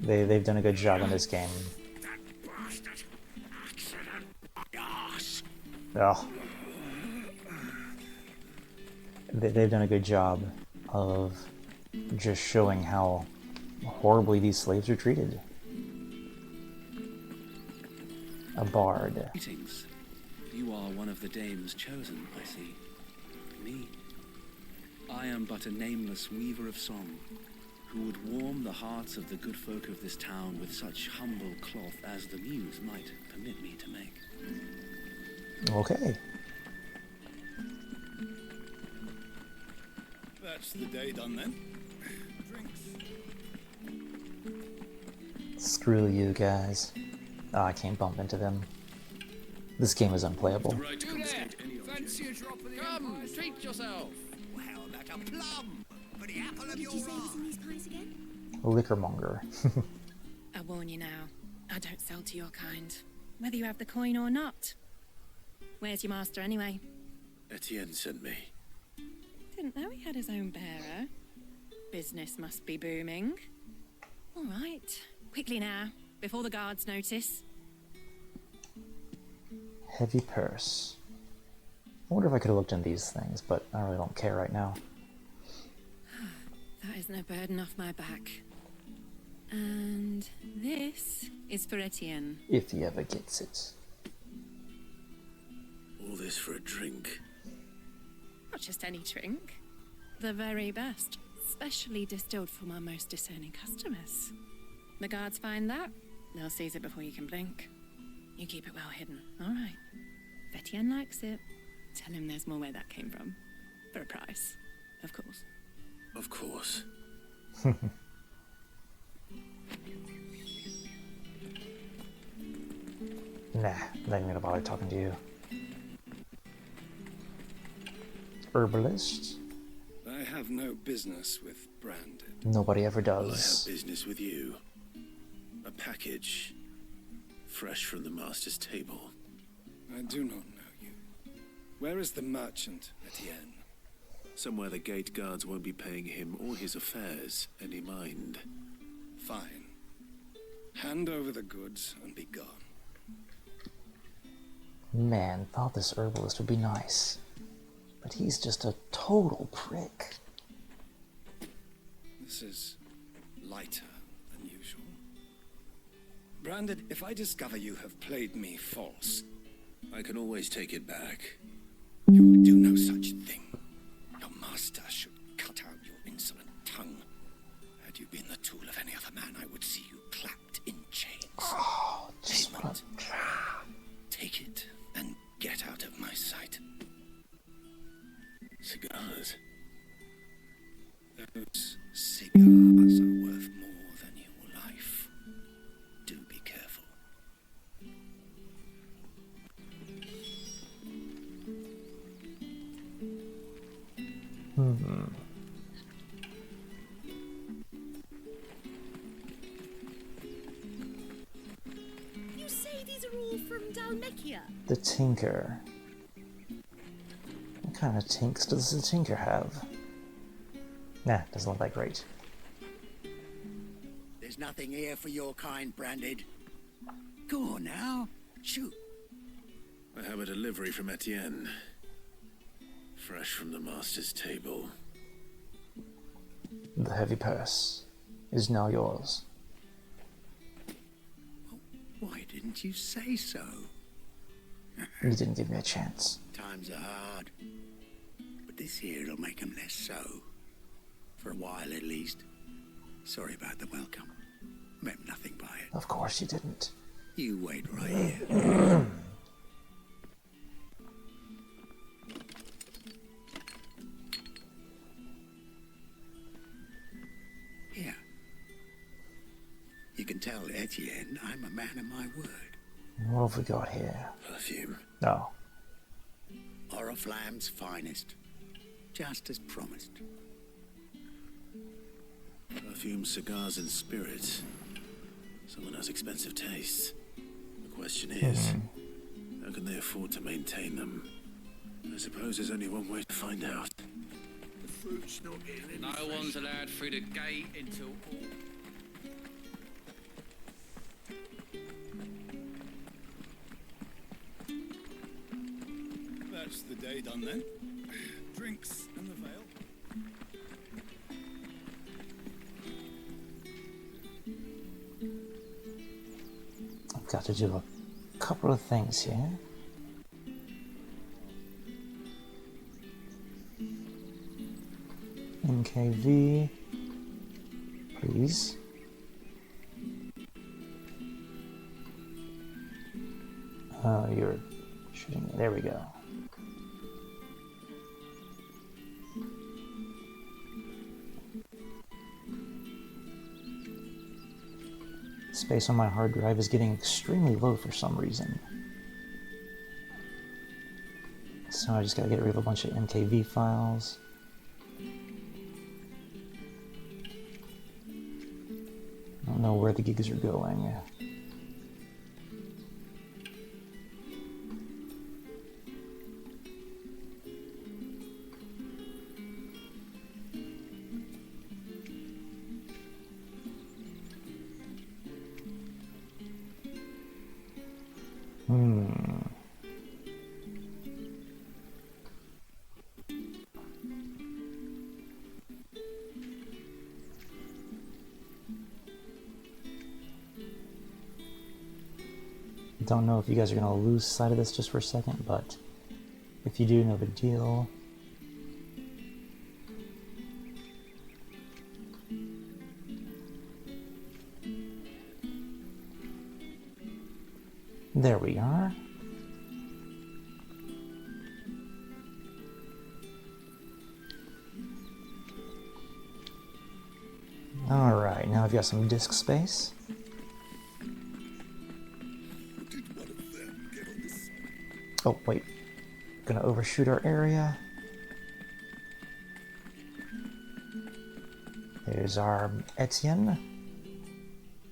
They've done a good job in this game. Oh. They've done a good job of just showing how horribly these slaves are treated. A bard. Greetings. You are one of the dames chosen, I see. me. I am but a nameless weaver of song, who would warm the hearts of the good folk of this town with such humble cloth as the muse might permit me to make. Okay. That's the day done then. Drinks. Screw you guys. Oh, I can't bump into them. This game is unplayable. Right, fancy a drop of the Come, treat yourself. Well, that's a plum for the apple of your Did you say it was in eye. these pies again? Liquormonger. I warn you now, I don't sell to your kind, whether you have the coin or not. Where's your master anyway? Etienne sent me. Didn't know he had his own bearer. Business must be booming. All right, quickly now, before the guards notice. Heavy purse. I wonder if I could have looked in these things, but I really don't care right now. That is no burden off my back. And this is for Etienne. If he ever gets it. All this for a drink. Not just any drink. The very best, specially distilled for my most discerning customers. The guards find that, they'll seize it before you can blink. You keep it well hidden, all right? If Etienne likes it, tell him there's more where that came from. For a price, of course. Of course. Nah, not even gonna bother talking to you. Herbalist? I have no business with Brandon. Nobody ever Well, I have does. business with you. A package. Fresh from the master's table. I do not know you. Where is the merchant, Etienne? Somewhere the gate guards won't be paying him or his affairs any mind. Fine. Hand over the goods and be gone. Man, thought this herbalist would be nice. But he's just a total prick. This is lighter than usual. Brandon, if I discover you have played me false, I can always take it back. you will do no such thing. Your master should cut out your insolent tongue. Had you been the tool of any other man, I would see you clapped in chains. Oh, just Desmond, take it and get out of my sight. Cigars. Those cigars are worth more than your life. Do be careful. You say these are all from Dalmekia? The Tinker. What kind of tinks does the Tinker have? Nah, doesn't look that great. There's nothing here for your kind, Branded. Go on now. Shoot. I have a delivery from Etienne. Fresh from the master's table. The heavy purse is now yours. Why didn't you say so? You didn't give me a chance. Times are hard. But this here'll make 'em less so. For a while at least. Sorry about the welcome. Meant nothing by it. Of course you didn't. You wait right here. Here. You can tell Etienne I'm a man of my word. What have we got here? Perfume. No. Oriflamme's finest. Just as promised. Perfume, cigars, and spirits. Someone has expensive tastes. The question is, how can they afford to maintain them? I suppose there's only one way to find out. The fruit's not getting any No fresh. one's allowed through the gate until all... That's the day done then. Drinks and the veil. I've got to do a couple of things here. MKV. Please. You're shooting me. There we go. Space on my hard drive is getting extremely low for some reason. So I just gotta get rid of a bunch of MKV files. I don't know where the gigs are going. Don't know if you guys are gonna lose sight of this just for a second, but if you do, no big deal. There we are. Alright, now I've got some disk space. Oh, wait. Gonna overshoot our area. There's our Etienne.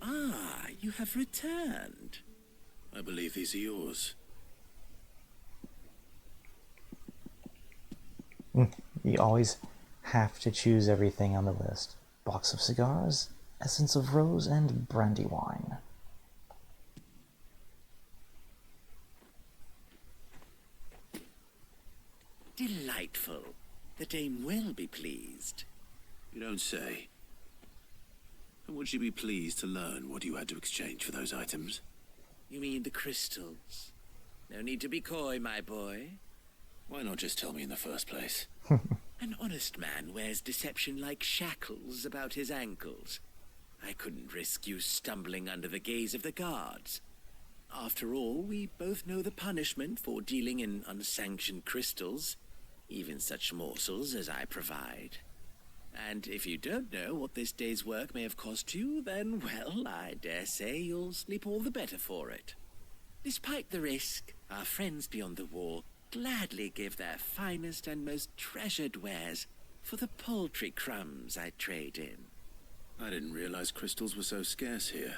Ah, you have returned. I believe these are yours. You always have to choose everything on the list. Box of cigars, essence of rose, and brandy wine. Delightful. The dame will be pleased. You don't say. And would she be pleased to learn what you had to exchange for those items? You mean the crystals? No need to be coy, my boy. Why not just tell me in the first place? An honest man wears deception like shackles about his ankles. I couldn't risk you stumbling under the gaze of the guards. After all, we both know the punishment for dealing in unsanctioned crystals, even such morsels as I provide. And if you don't know what this day's work may have cost you, then, well, I dare say you'll sleep all the better for it. Despite the risk, our friends beyond the wall gladly give their finest and most treasured wares for the paltry crumbs I trade in. I didn't realize crystals were so scarce here.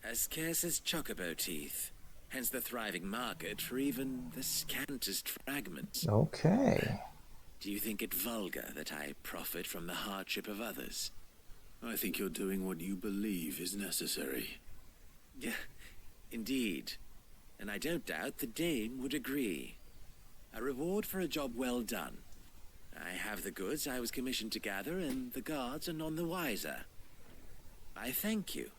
As scarce as chocobo teeth, hence the thriving market for even the scantest fragments. Okay. Do you think it vulgar that I profit from the hardship of others? I think you're doing what you believe is necessary. Yeah, indeed. And I don't doubt the dame would agree. A reward for a job well done. I have the goods I was commissioned to gather, and the guards are none the wiser. I thank you,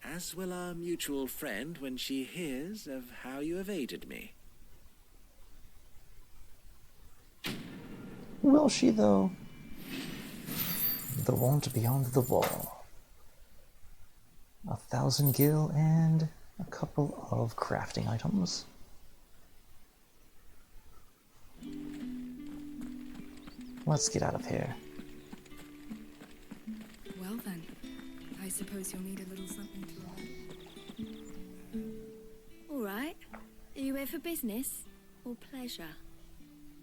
as will our mutual friend when she hears of how you have aided me. Will she, though? The want beyond the wall. 1,000 gil and a couple of crafting items. Let's get out of here. Well then, I suppose you'll need a little something to write. All right. Are you here for business or pleasure?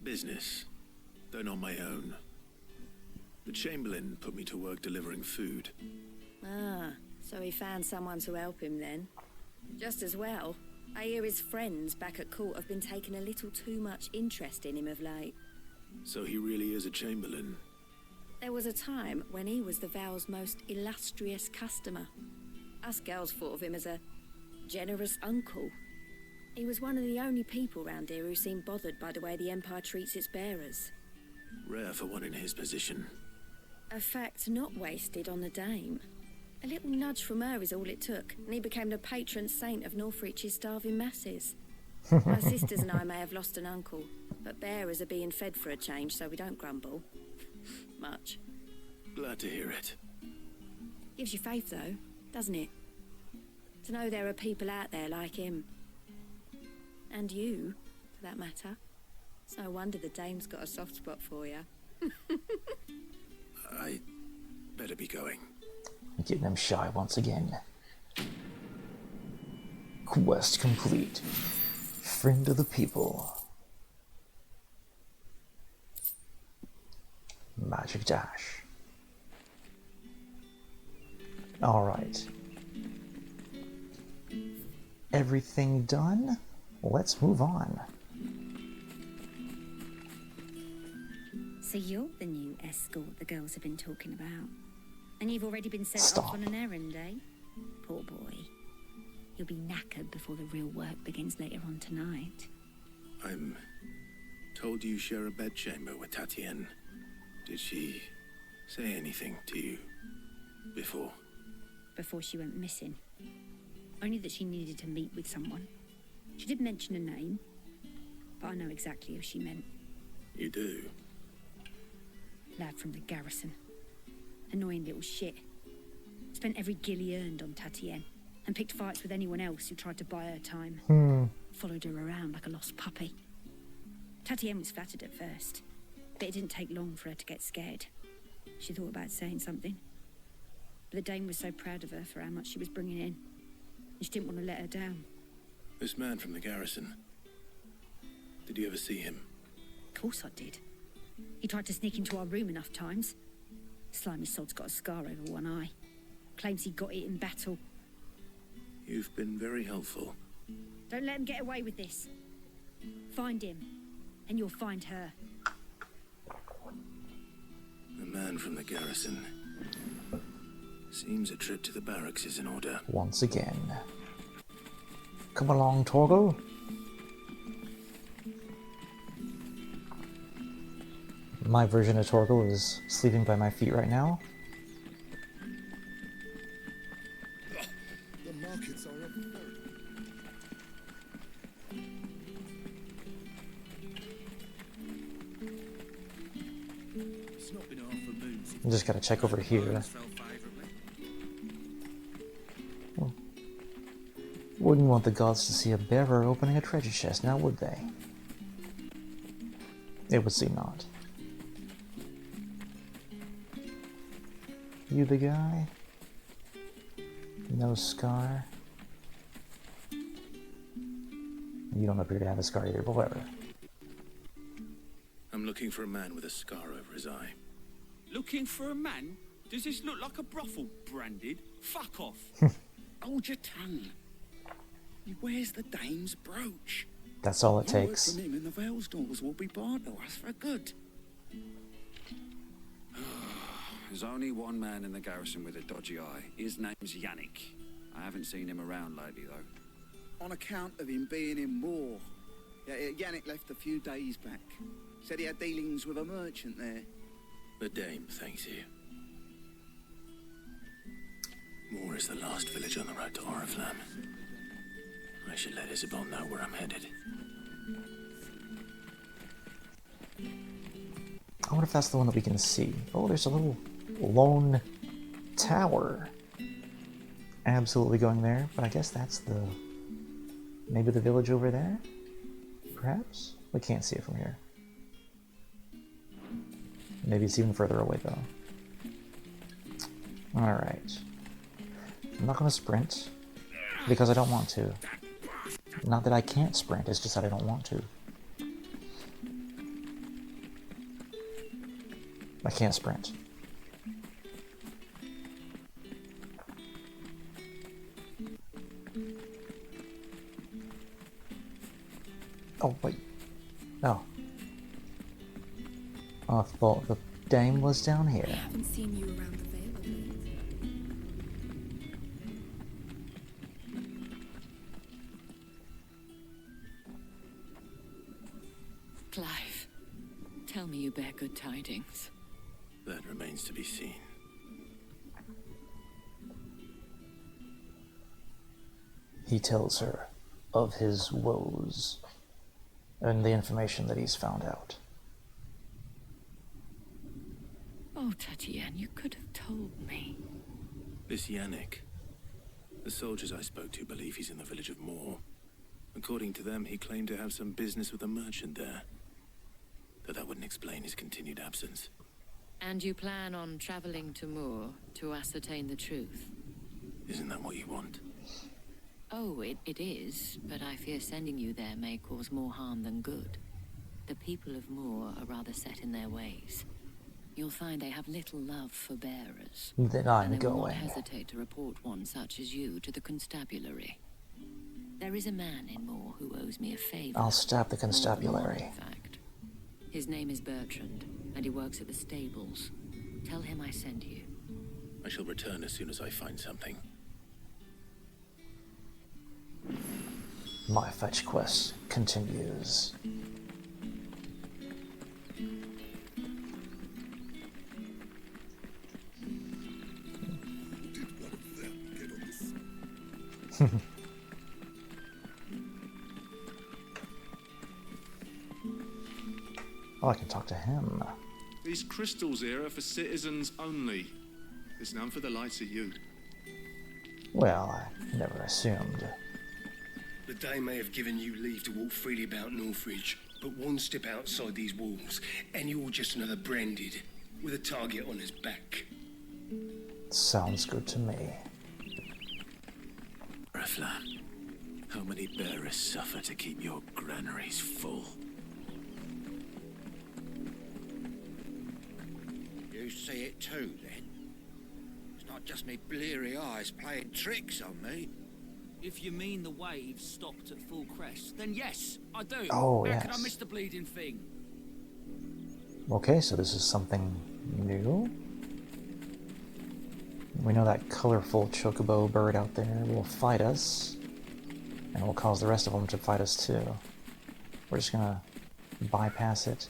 Business, though not my own. The Chamberlain put me to work delivering food. Ah, so he found someone to help him then. Just as well. I hear his friends back at court have been taking a little too much interest in him of late. So he really is a Chamberlain. There was a time when he was the Val's most illustrious customer. Us girls thought of him as a generous uncle. He was one of the only people round here who seemed bothered by the way the Empire treats its bearers. Rare for one in his position. A fact not wasted on the dame. A little nudge from her is all it took, and he became the patron saint of Northreach's starving masses. My sisters and I may have lost an uncle, but bearers are being fed for a change, so we don't grumble. Much. Glad to hear it. Gives you faith, though, doesn't it? To know there are people out there like him. And you, for that matter. It's no wonder the dame's got a soft spot for you. I better be going. Getting them shy once again. Quest complete. Friend of the people. Magic dash. Alright. Everything done? Let's move on. So you're the new escort the girls have been talking about. And you've already been sent off on an errand, eh? Poor boy. You'll be knackered before the real work begins later on tonight. I'm told you share a bedchamber with Tatienne. Did she say anything to you before? Before she went missing. Only that she needed to meet with someone. She did mention a name, but I know exactly who she meant. You do? Lad from the garrison. Annoying little shit. Spent every guil he earned on Tatienne, and picked fights with anyone else who tried to buy her time. Followed her around like a lost puppy. Tatienne was flattered at first, but it didn't take long for her to get scared. She thought about saying something. But the dame was so proud of her for how much she was bringing in, and she didn't want to let her down. This man from the garrison. Did you ever see him? Of course I did. He tried to sneak into our room enough times. Slimy sod's got a scar over one eye. Claims he got it in battle. You've been very helpful. Don't let him get away with this. Find him, and you'll find her. The man from the garrison. Seems a trip to the barracks is in order. Once again. Come along, Torgo. My version of Torgo is sleeping by my feet right now. The markets are up. It's not been half a moon since Just gotta check over here. Wouldn't want the gods to see a bearer opening a treasure chest, now would they? It would seem not. You the guy? No scar? You don't appear to have a scar either, but whatever. I'm looking for a man with a scar over his eye. Looking for a man? Does this look like a brothel, Branded? Fuck off. Hold your tongue. He wears the dame's brooch. That's all it Your word takes. from him and the Vale's doors will be barred to us for good. There's only one man in the garrison with a dodgy eye. His name's Yannick. I haven't seen him around lately, though. On account of him being in war. Yeah, Yannick left a few days back. Said he had dealings with a merchant there. The dame thanks you. Moor is the last village on the road to Oriflamme. I should let Isabel know where I'm headed. I wonder if that's the one that we can see. Oh, there's a little lone tower. Absolutely going there, but I guess that's the... maybe the village over there? Perhaps? We can't see it from here. Maybe it's even further away, though. Alright. I'm not going to sprint, because I don't want to. Not that I can't sprint, it's just that I don't want to. I can't sprint. Oh, wait. No. I thought the dame was down here. I haven't seen you around the Vale of late. Clive, tell me you bear good tidings. That remains to be seen. He tells her of his woes and the information that he's found out. Oh, Oh, Tatiana, you could have told me. This Yannick. The soldiers I spoke to believe he's in the village of Moor. According to them, he claimed to have some business with a merchant there. Though that wouldn't explain his continued absence. And you plan on traveling to Moor to ascertain the truth? Isn't that what you want? Oh, it is, but I fear sending you there may cause more harm than good. The people of Moor are rather set in their ways. You'll find they have little love for bearers. Then I'm and they will going. not hesitate to report one such as you to the constabulary. There is a man in Moor who owes me a favor. I'll stab the constabulary. In fact, his name is Bertrand, and he works at the stables. Tell him I sent you. I shall return as soon as I find something. My fetch quest continues. Oh, I can talk to him. These crystals here are for citizens only. There's none for the likes of you. Well, I never assumed. The Dame may have given you leave to walk freely about Northridge, but one step outside these walls, and you're just another branded, with a target on his back. Sounds good to me. Refla, how many bearers suffer to keep your granaries full? You see it too, then? It's not just me bleary eyes playing tricks on me. If you mean the waves stopped at full crest, then yes, I do. Oh, How yes. could I miss the bleeding thing? Okay, so this is something new. We know that colorful chocobo bird out there will fight us, and will cause the rest of them to fight us too. We're just gonna bypass it.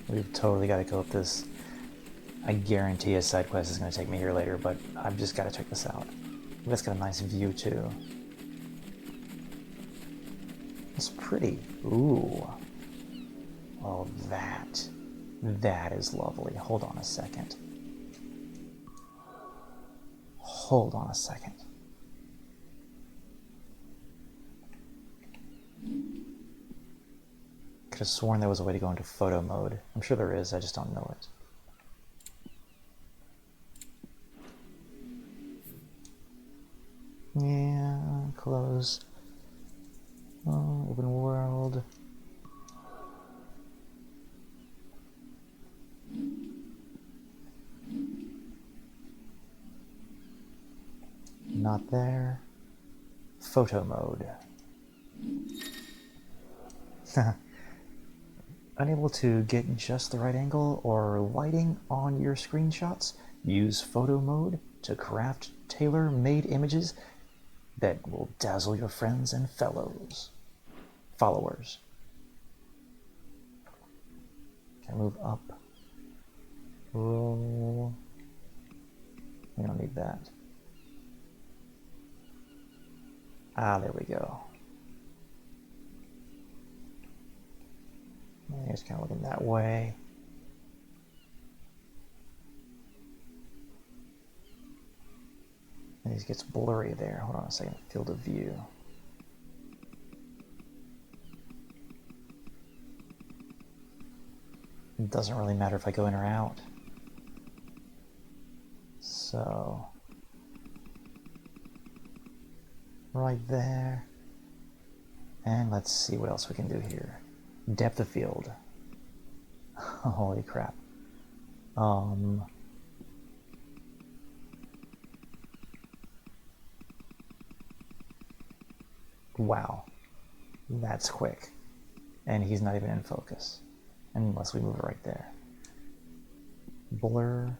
We've totally got to go up this. I guarantee a side quest is going to take me here later, but I've just got to check this out. That's got a nice view too. It's pretty. Ooh. Oh, that is lovely. Hold on a second. Hold on a second. Could have sworn there was a way to go into photo mode. I'm sure there is, I just don't know it. Yeah, close. Oh, open world. Not there. Photo mode. Unable to get just the right angle or lighting on your screenshots? Use photo mode to craft tailor-made images that will dazzle your friends and followers. Can I move up? Roll. We don't need that. Ah, there we go. He's kind of looking that way. And he gets blurry there. Hold on a second. Field of view. It doesn't really matter if I go in or out. So, right there. And let's see what else we can do here. Depth of field. Holy crap. Wow. That's quick. And he's not even in focus. Unless we move it right there. Blur.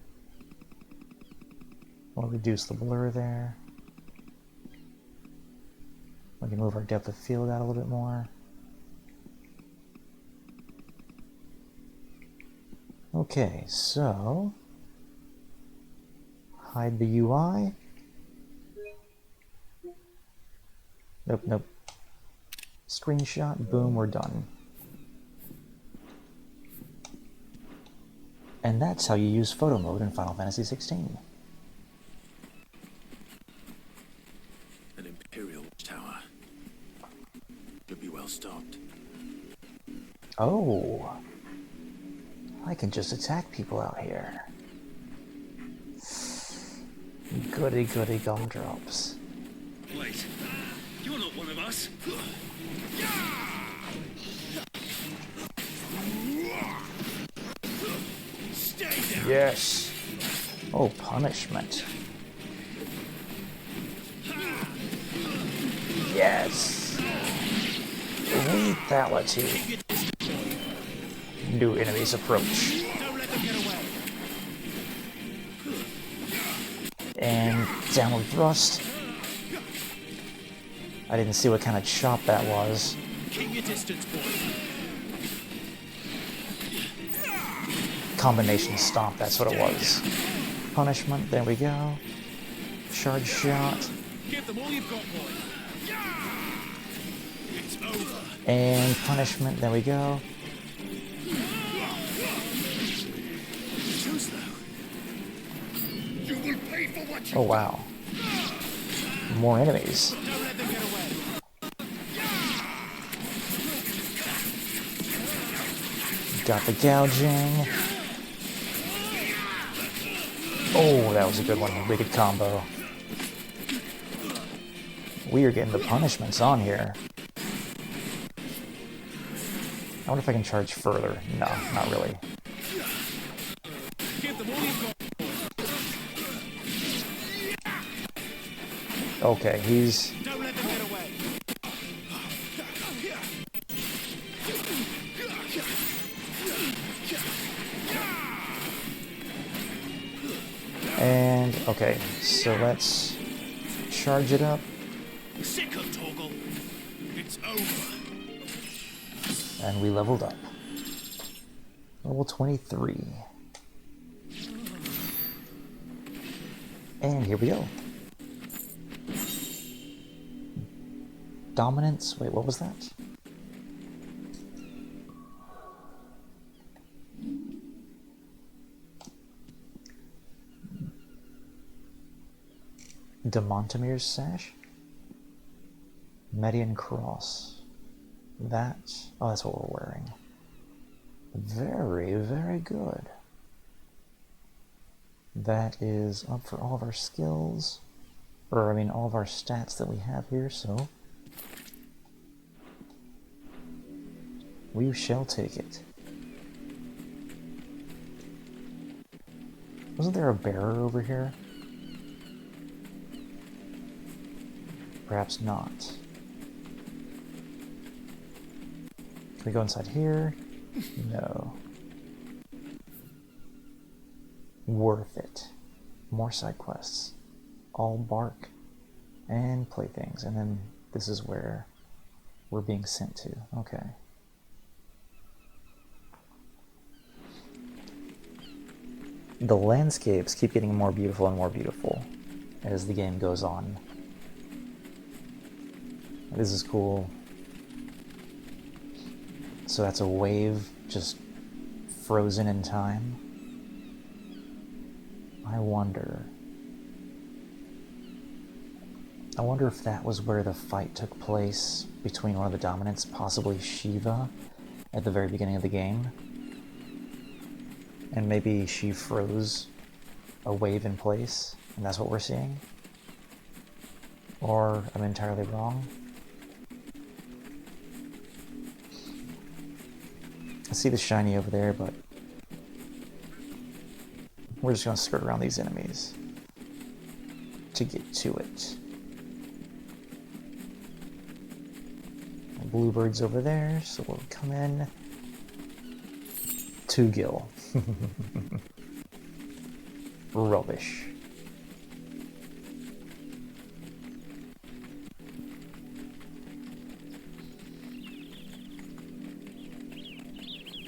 We'll reduce the blur there. We can move our depth of field out a little bit more. Okay, so hide the UI. Nope. Screenshot, boom, we're done. And that's how you use photo mode in Final Fantasy 16. An Imperial tower. Should be well stocked. Oh, I can just attack people out here. Goody goody gumdrops. Wait, you're not one of us. Stay down. Yes. Oh, punishment. Yes. Lethality. New enemies approach. And downward thrust. I didn't see what kind of chop that was. Keep your distance, boy. Combination stomp, that's what it was. Punishment, there we go. Charge shot. Give them all you've got, boy. It's over. And punishment, there we go. Too slow. You will pay for what you Oh wow. More enemies. Don't let them get away. Got the gouging. Oh, that was a good one. Wicked combo. We are getting the punishments on here. I wonder if I can charge further. No, not really. Give them all you've got. Okay, he's... Don't let them get away. And, okay, so let's charge it up. Sick of Toggle. It's over. And we leveled up. Level 23. And here we go. Dominance? Wait, what was that? Demontimir's Sash? Median Cross. That... Oh, that's what we're wearing. Very, very good. That is up for all of our skills. Or, I mean, all of our stats that we have here, so... we shall take it. Wasn't there a bearer over here? Perhaps not. Can we go inside here? No. Worth it. More side quests. All bark and playthings. And then this is where we're being sent to. Okay. The landscapes keep getting more beautiful and more beautiful as the game goes on. This is cool. So that's a wave just frozen in time. I wonder if that was where the fight took place between one of the dominants, possibly Shiva, at the very beginning of the game. And maybe she froze a wave in place, and that's what we're seeing? Or I'm entirely wrong? I see the shiny over there, but we're just going to skirt around these enemies to get to it. Bluebird's over there, so we'll come in. Two Gil. Rubbish.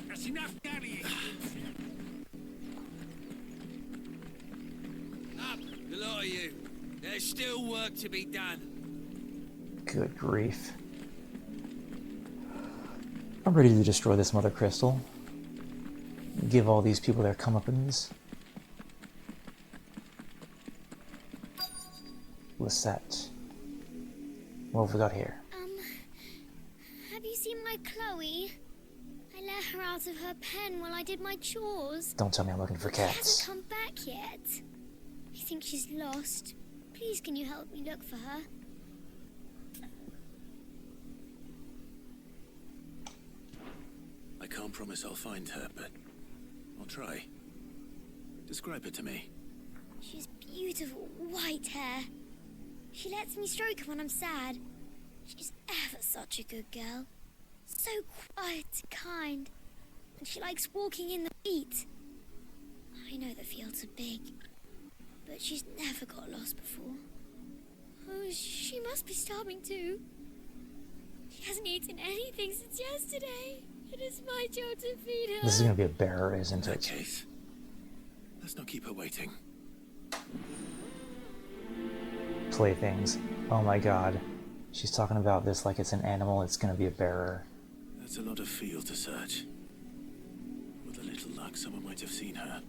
That's enough, Daddy. Up, the lot of you. There's still work to be done. Good grief. I'm ready to destroy this mother crystal. give all these people their comeuppance. Lisette. What have we got here? Have you seen my Chloe? I let her out of her pen while I did my chores. Don't tell me I'm looking for She hasn't cats. come back yet. I think she's lost. Please, can you help me look for her? I can't promise I'll find her, but I'll try. Describe her to me. She's beautiful white hair. She lets me stroke her when I'm sad. She's ever such a good girl. So quiet and kind. And she likes walking in the wheat. I know the fields are big, but she's never got lost before. Oh, she must be starving too. She hasn't eaten anything since yesterday. It is my job to feed her. This is gonna be a bear, isn't In that it? case, let's not keep her waiting. Playthings. Oh my god. She's talking about this like it's an animal. It's gonna be a bearer. That's a lot of field to search. With a little luck, someone might have seen her.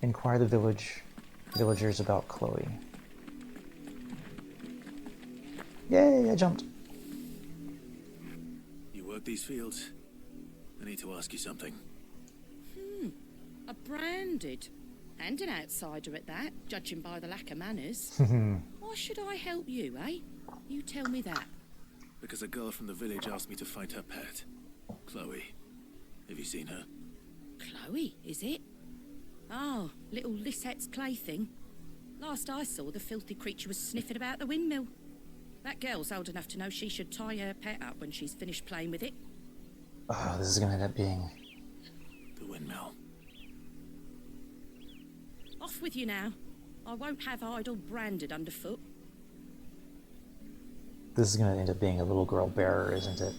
Inquire the villagers about Chloe. Yay, I jumped. You work these fields? I need to ask you something. A branded. And an outsider at that, judging by the lack of manners. Why should I help you, eh? You tell me that. Because a girl from the village asked me to find her pet. Chloe. Have you seen her? Chloe, is it? Oh, little Lisette's plaything. Last I saw, the filthy creature was sniffing about the windmill. That girl's old enough to know she should tie her pet up when she's finished playing with it. Oh, this is gonna end up being... The windmill. Off with you now. I won't have idle branded underfoot. This is gonna end up being a little girl bearer, isn't it?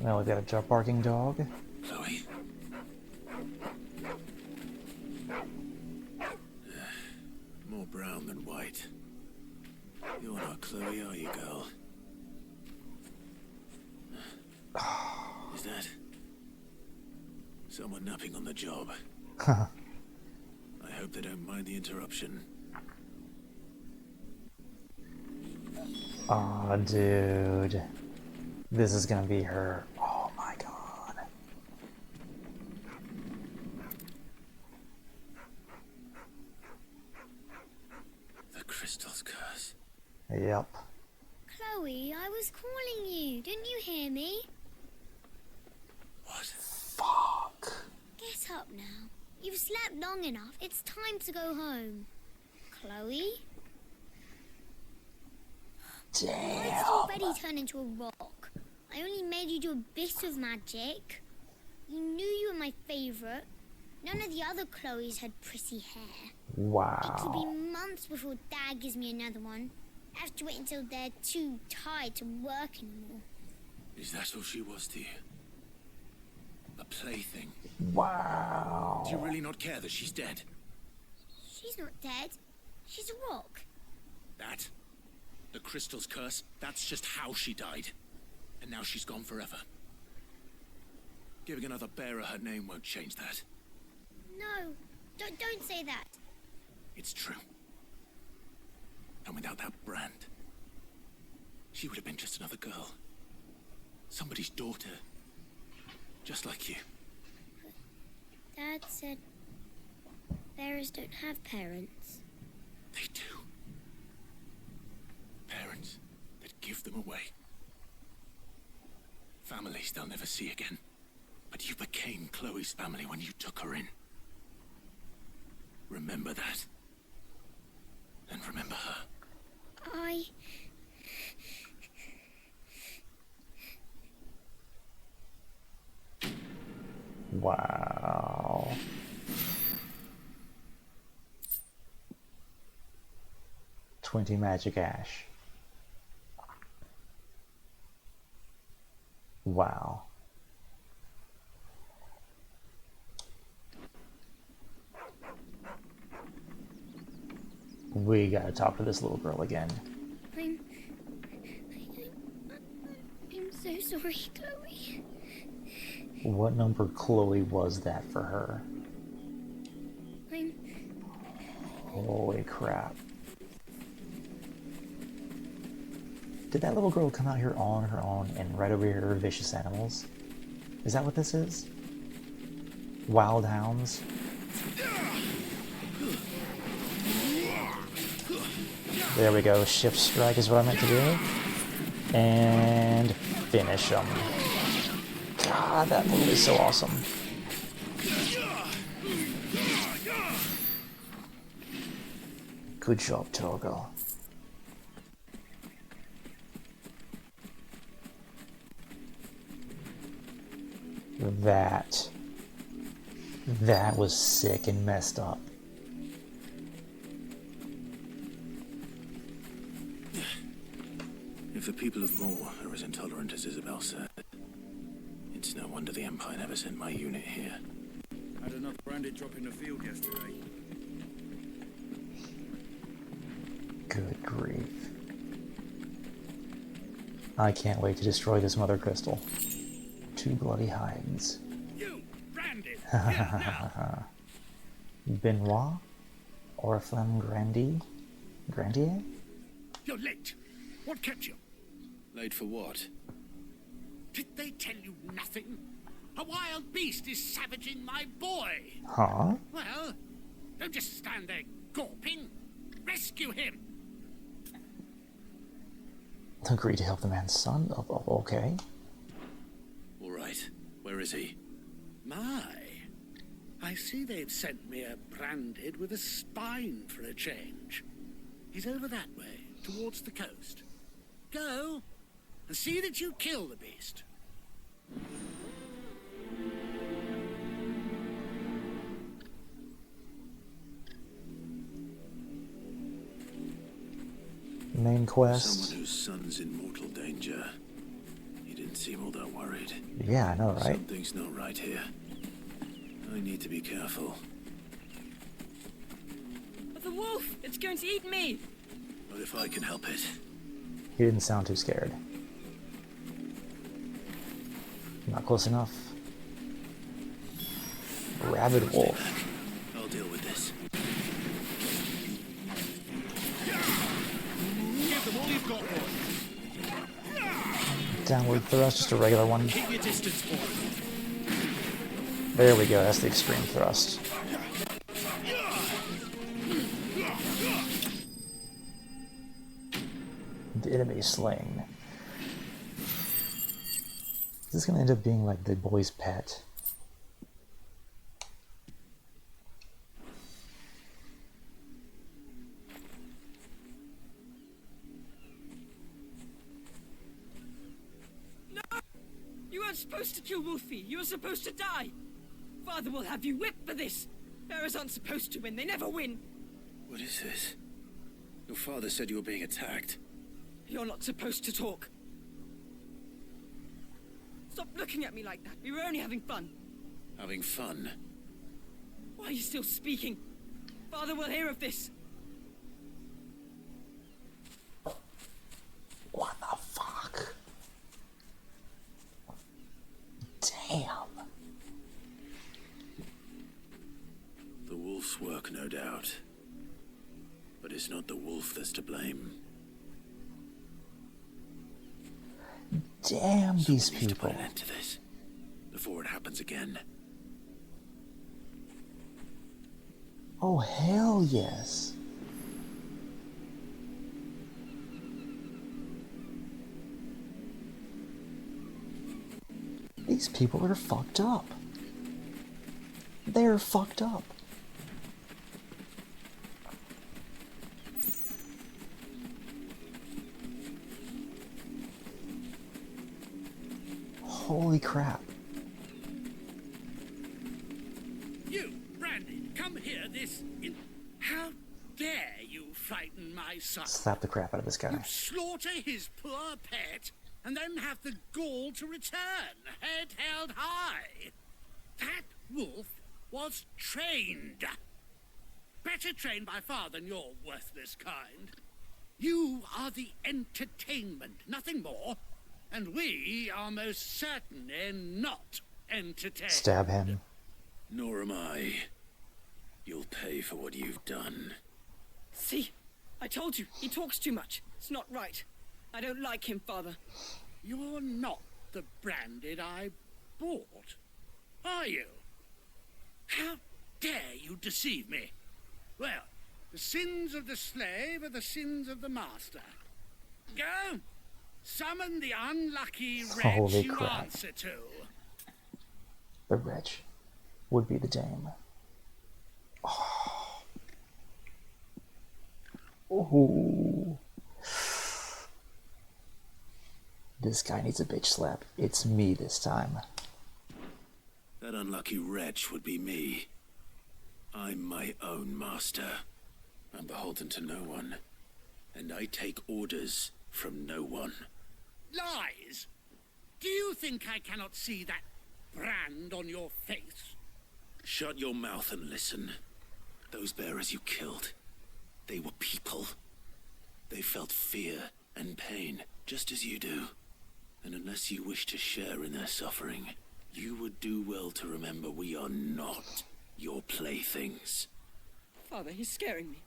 Now we've got a barking dog. Chloe. More brown than white. You're not Chloe, are you, girl? Is that someone napping on the job? I hope they don't mind the interruption. Aw, dude. This is gonna be her. Oh my god. The crystal's curse. Yep. Chloe, I was calling you. Didn't you hear me? What? Fuck. Get up now. You've slept long enough. It's time to go home. Chloe? Why did you already turn into a rock? I only made you do a bit of magic. You knew you were my favourite. None of the other Chloes had pretty hair. Wow. It'll be months before Dad gives me another one. I have to wait until they're too tired to work anymore. Is that all she was to you? A plaything? Wow. Do you really not care that she's dead? She's not dead. She's a rock. That? The crystal's curse? That's just how she died. And now she's gone forever. Giving another bearer her name won't change that. No, don't say that. It's true. And without that brand, she would have been just another girl. Somebody's daughter. Just like you. Dad said bearers don't have parents. They do. Parents that give them away. Families they'll never see again. But you became Chloe's family when you took her in. Remember that. And remember her. Wow. $20 magic ash. Wow. We gotta talk to this little girl again. I'm so sorry, Chloe. What number Chloe was that for her? Holy crap. Did that little girl come out here all on her own and right over here are vicious animals? Is that what this is? Wild hounds? There we go. Shift strike is what I meant to do. And finish them. God, that move is so awesome. Good job, Toggle. That was sick and messed up. If the people of Moor are as intolerant as Isabel said, it's no wonder the Empire never sent my unit here. Had enough branded drop in the field yesterday. Good grief. I can't wait to destroy this mother crystal. 2 bloody hides. You, branded! Benoit? Oriflamme Grandier? You're late. What kept you? Late for what? Did they tell you nothing? A wild beast is savaging my boy. Huh? Well, don't just stand there gawping. Rescue him. Agree to help the man's son? Oh, okay. All right. Where is he? My, I see they've sent me a branded with a spine for a change. He's over that way, towards the coast. Go, and see that you kill the beast. Main quest. Someone whose son's in mortal danger. He didn't seem all that worried. Yeah, I know, right? Something's not right here. I need to be careful. The wolf! It's going to eat me! But if I can help it. He didn't sound too scared. Not close enough. Rabid wolf. I'll deal with this. Give them all you've got, boy. Downward thrust, just a regular one. Keep your distance, boy. There we go, that's the extreme thrust. The enemy slain. Is this gonna end up being like the boy's pet? No! You weren't supposed to kill Wolfie. You were supposed to die. Father will have you whipped for this. Bearers aren't supposed to win. They never win. What is this? Your father said you were being attacked. You're not supposed to talk. Stop looking at me like that. We were only having fun. Having fun? Why are you still speaking? Father will hear of this. What the fuck? Damn. The wolf's work, no doubt. But it's not the wolf that's to blame. Damn these Someone needs to people. put an end to this before it happens again. Oh, hell yes. These people are fucked up. They're fucked up. Holy crap. You, Brandy, come here How dare you frighten my son? Slap the crap out of this guy. You slaughter his poor pet, and then have the gall to return, head held high. That wolf was trained. better trained by far than your worthless kind. You are the entertainment, nothing more. And we are most certainly not entertained. Stab him. Nor am I. You'll pay for what you've done. See? I told you, he talks too much. It's not right. I don't like him, Father. You're not the branded I bought, are you? How dare you deceive me? Well, the sins of the slave are the sins of the master. Go! Summon the unlucky wretch Holy you crap. answer to. The wretch would be the dame. Oh. Ooh. This guy needs a bitch slap. It's me this time. That unlucky wretch would be me. I'm my own master. I'm beholden to no one. And I take orders from no one. Lies! Do you think I cannot see that brand on your face? Shut your mouth and listen. Those bearers you killed, they were people. They felt fear and pain, just as you do. And unless you wish to share in their suffering, you would do well to remember we are not your playthings. Father, he's scaring me.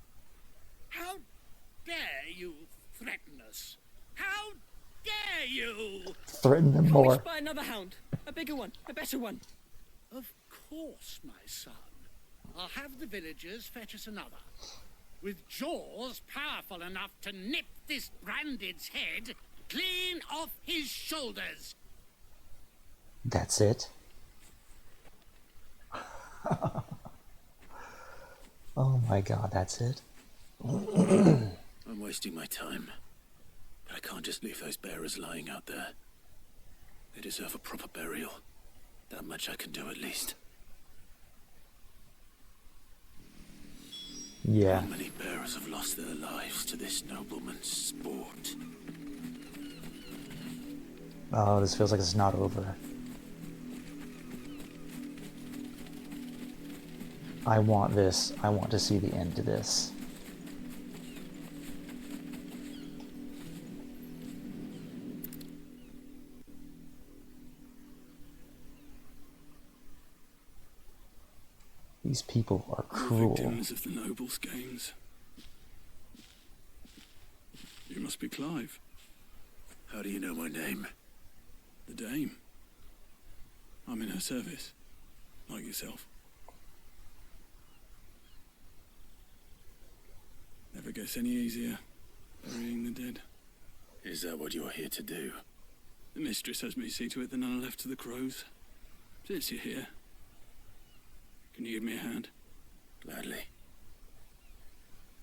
How dare you threaten us? How dare you? Threaten them I more. wish by another hound. A bigger one. A better one. Of course, my son. I'll have the villagers fetch us another. With jaws powerful enough to nip this branded's head clean off his shoulders. That's it. Oh my god, that's it. I'm wasting my time. But I can't just leave those bearers lying out there. They deserve a proper burial. That much I can do at least. Yeah. How many bearers have lost their lives to this nobleman's sport? Oh, this feels like it's not over. I want this. I want to see the end to this. These people are cruel. Victims of the nobles' games. You must be Clive. How do you know my name? The Dame. I'm in her service, like yourself. Never gets any easier, burying the dead. Is that what you're here to do? The mistress has me see to it that none are left to the crows. Since you're here, can you give me a hand? Gladly.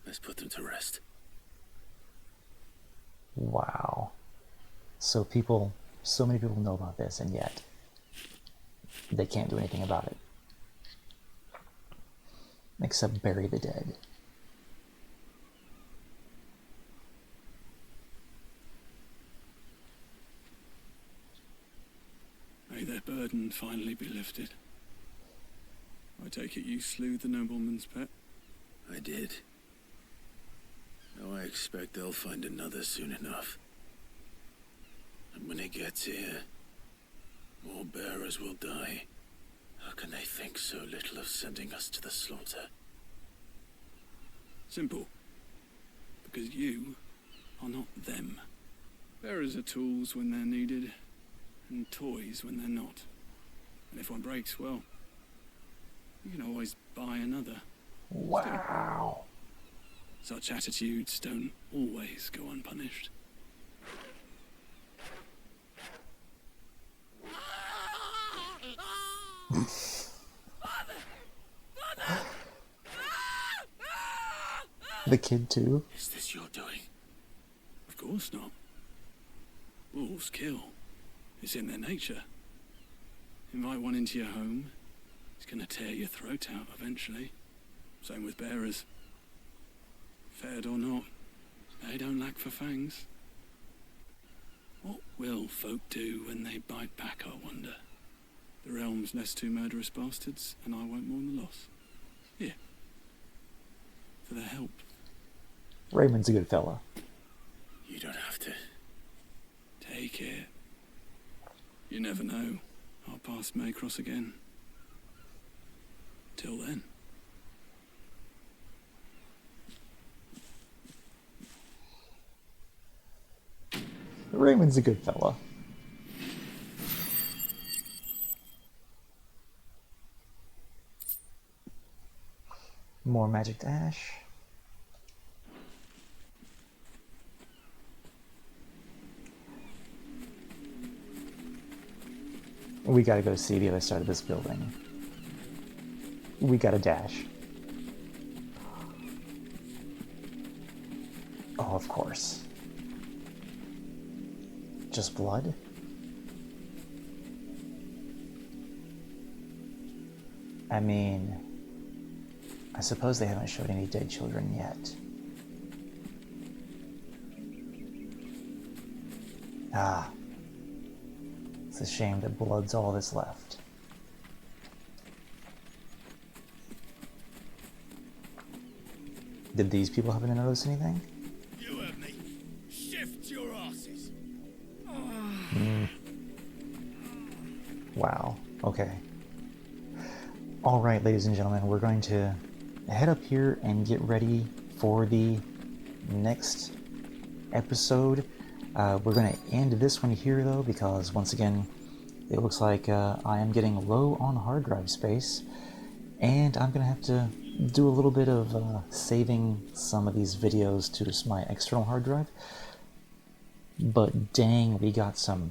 Let's put them to rest. Wow. So many people know about this, and yet they can't do anything about it. Except bury the dead. May their burden finally be lifted. I take it you slew the nobleman's pet? I did. Now I expect they'll find another soon enough. And when it gets here, more bearers will die. How can they think so little of sending us to the slaughter? Simple. Because you are not them. Bearers are tools when they're needed, and toys when they're not. And if one breaks, well, you can always buy another. Wow. Such attitudes don't always go unpunished. The kid too? Is this your doing? Of course not. Wolves kill. It's in their nature. Invite one into your home, it's gonna tear your throat out eventually. Same with bearers. Fed or not, they don't lack for fangs. What will folk do when they bite back, I wonder? The realm's less two murderous bastards, and I won't mourn the loss. Here. for the help. Raymond's a good fella. You don't have to. Take it. You never know. Our paths may cross again. Till then. Raymond's a good fella. More magic dash. We gotta go see the other side of this building. We gotta dash. Oh, of course. Just blood? I mean, I suppose they haven't showed any dead children yet. Ah. It's a shame that blood's all that's left. Did these people happen to notice anything? You heard me. Shift your asses. Wow. Okay. Alright, ladies and gentlemen, we're going to head up here and get ready for the next episode. We're going to end this one here, though, because once again, it looks like I am getting low on hard drive space, and I'm going to have to do a little bit of saving some of these videos to my external hard drive. But dang, we got some...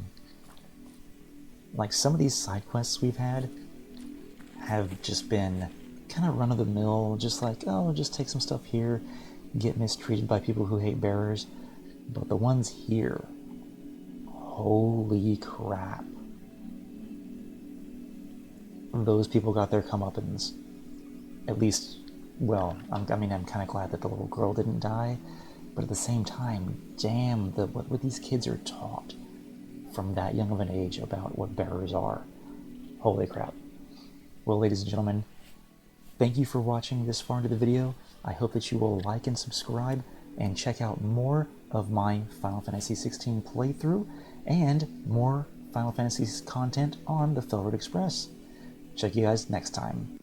Like, some of these side quests we've had have just been kind of run-of-the-mill, just like, oh, just take some stuff here, get mistreated by people who hate bearers. But the ones here, holy crap. Those people got their comeuppance. At least, well, I'm kind of glad that the little girl didn't die, but at the same time, damn, what these kids are taught from that young of an age about what bearers are. Holy crap. Well, ladies and gentlemen, thank you for watching this far into the video. I hope that you will like and subscribe and check out more of my Final Fantasy XVI playthrough and more Final Fantasy content on the FailroadExpress. Check you guys next time.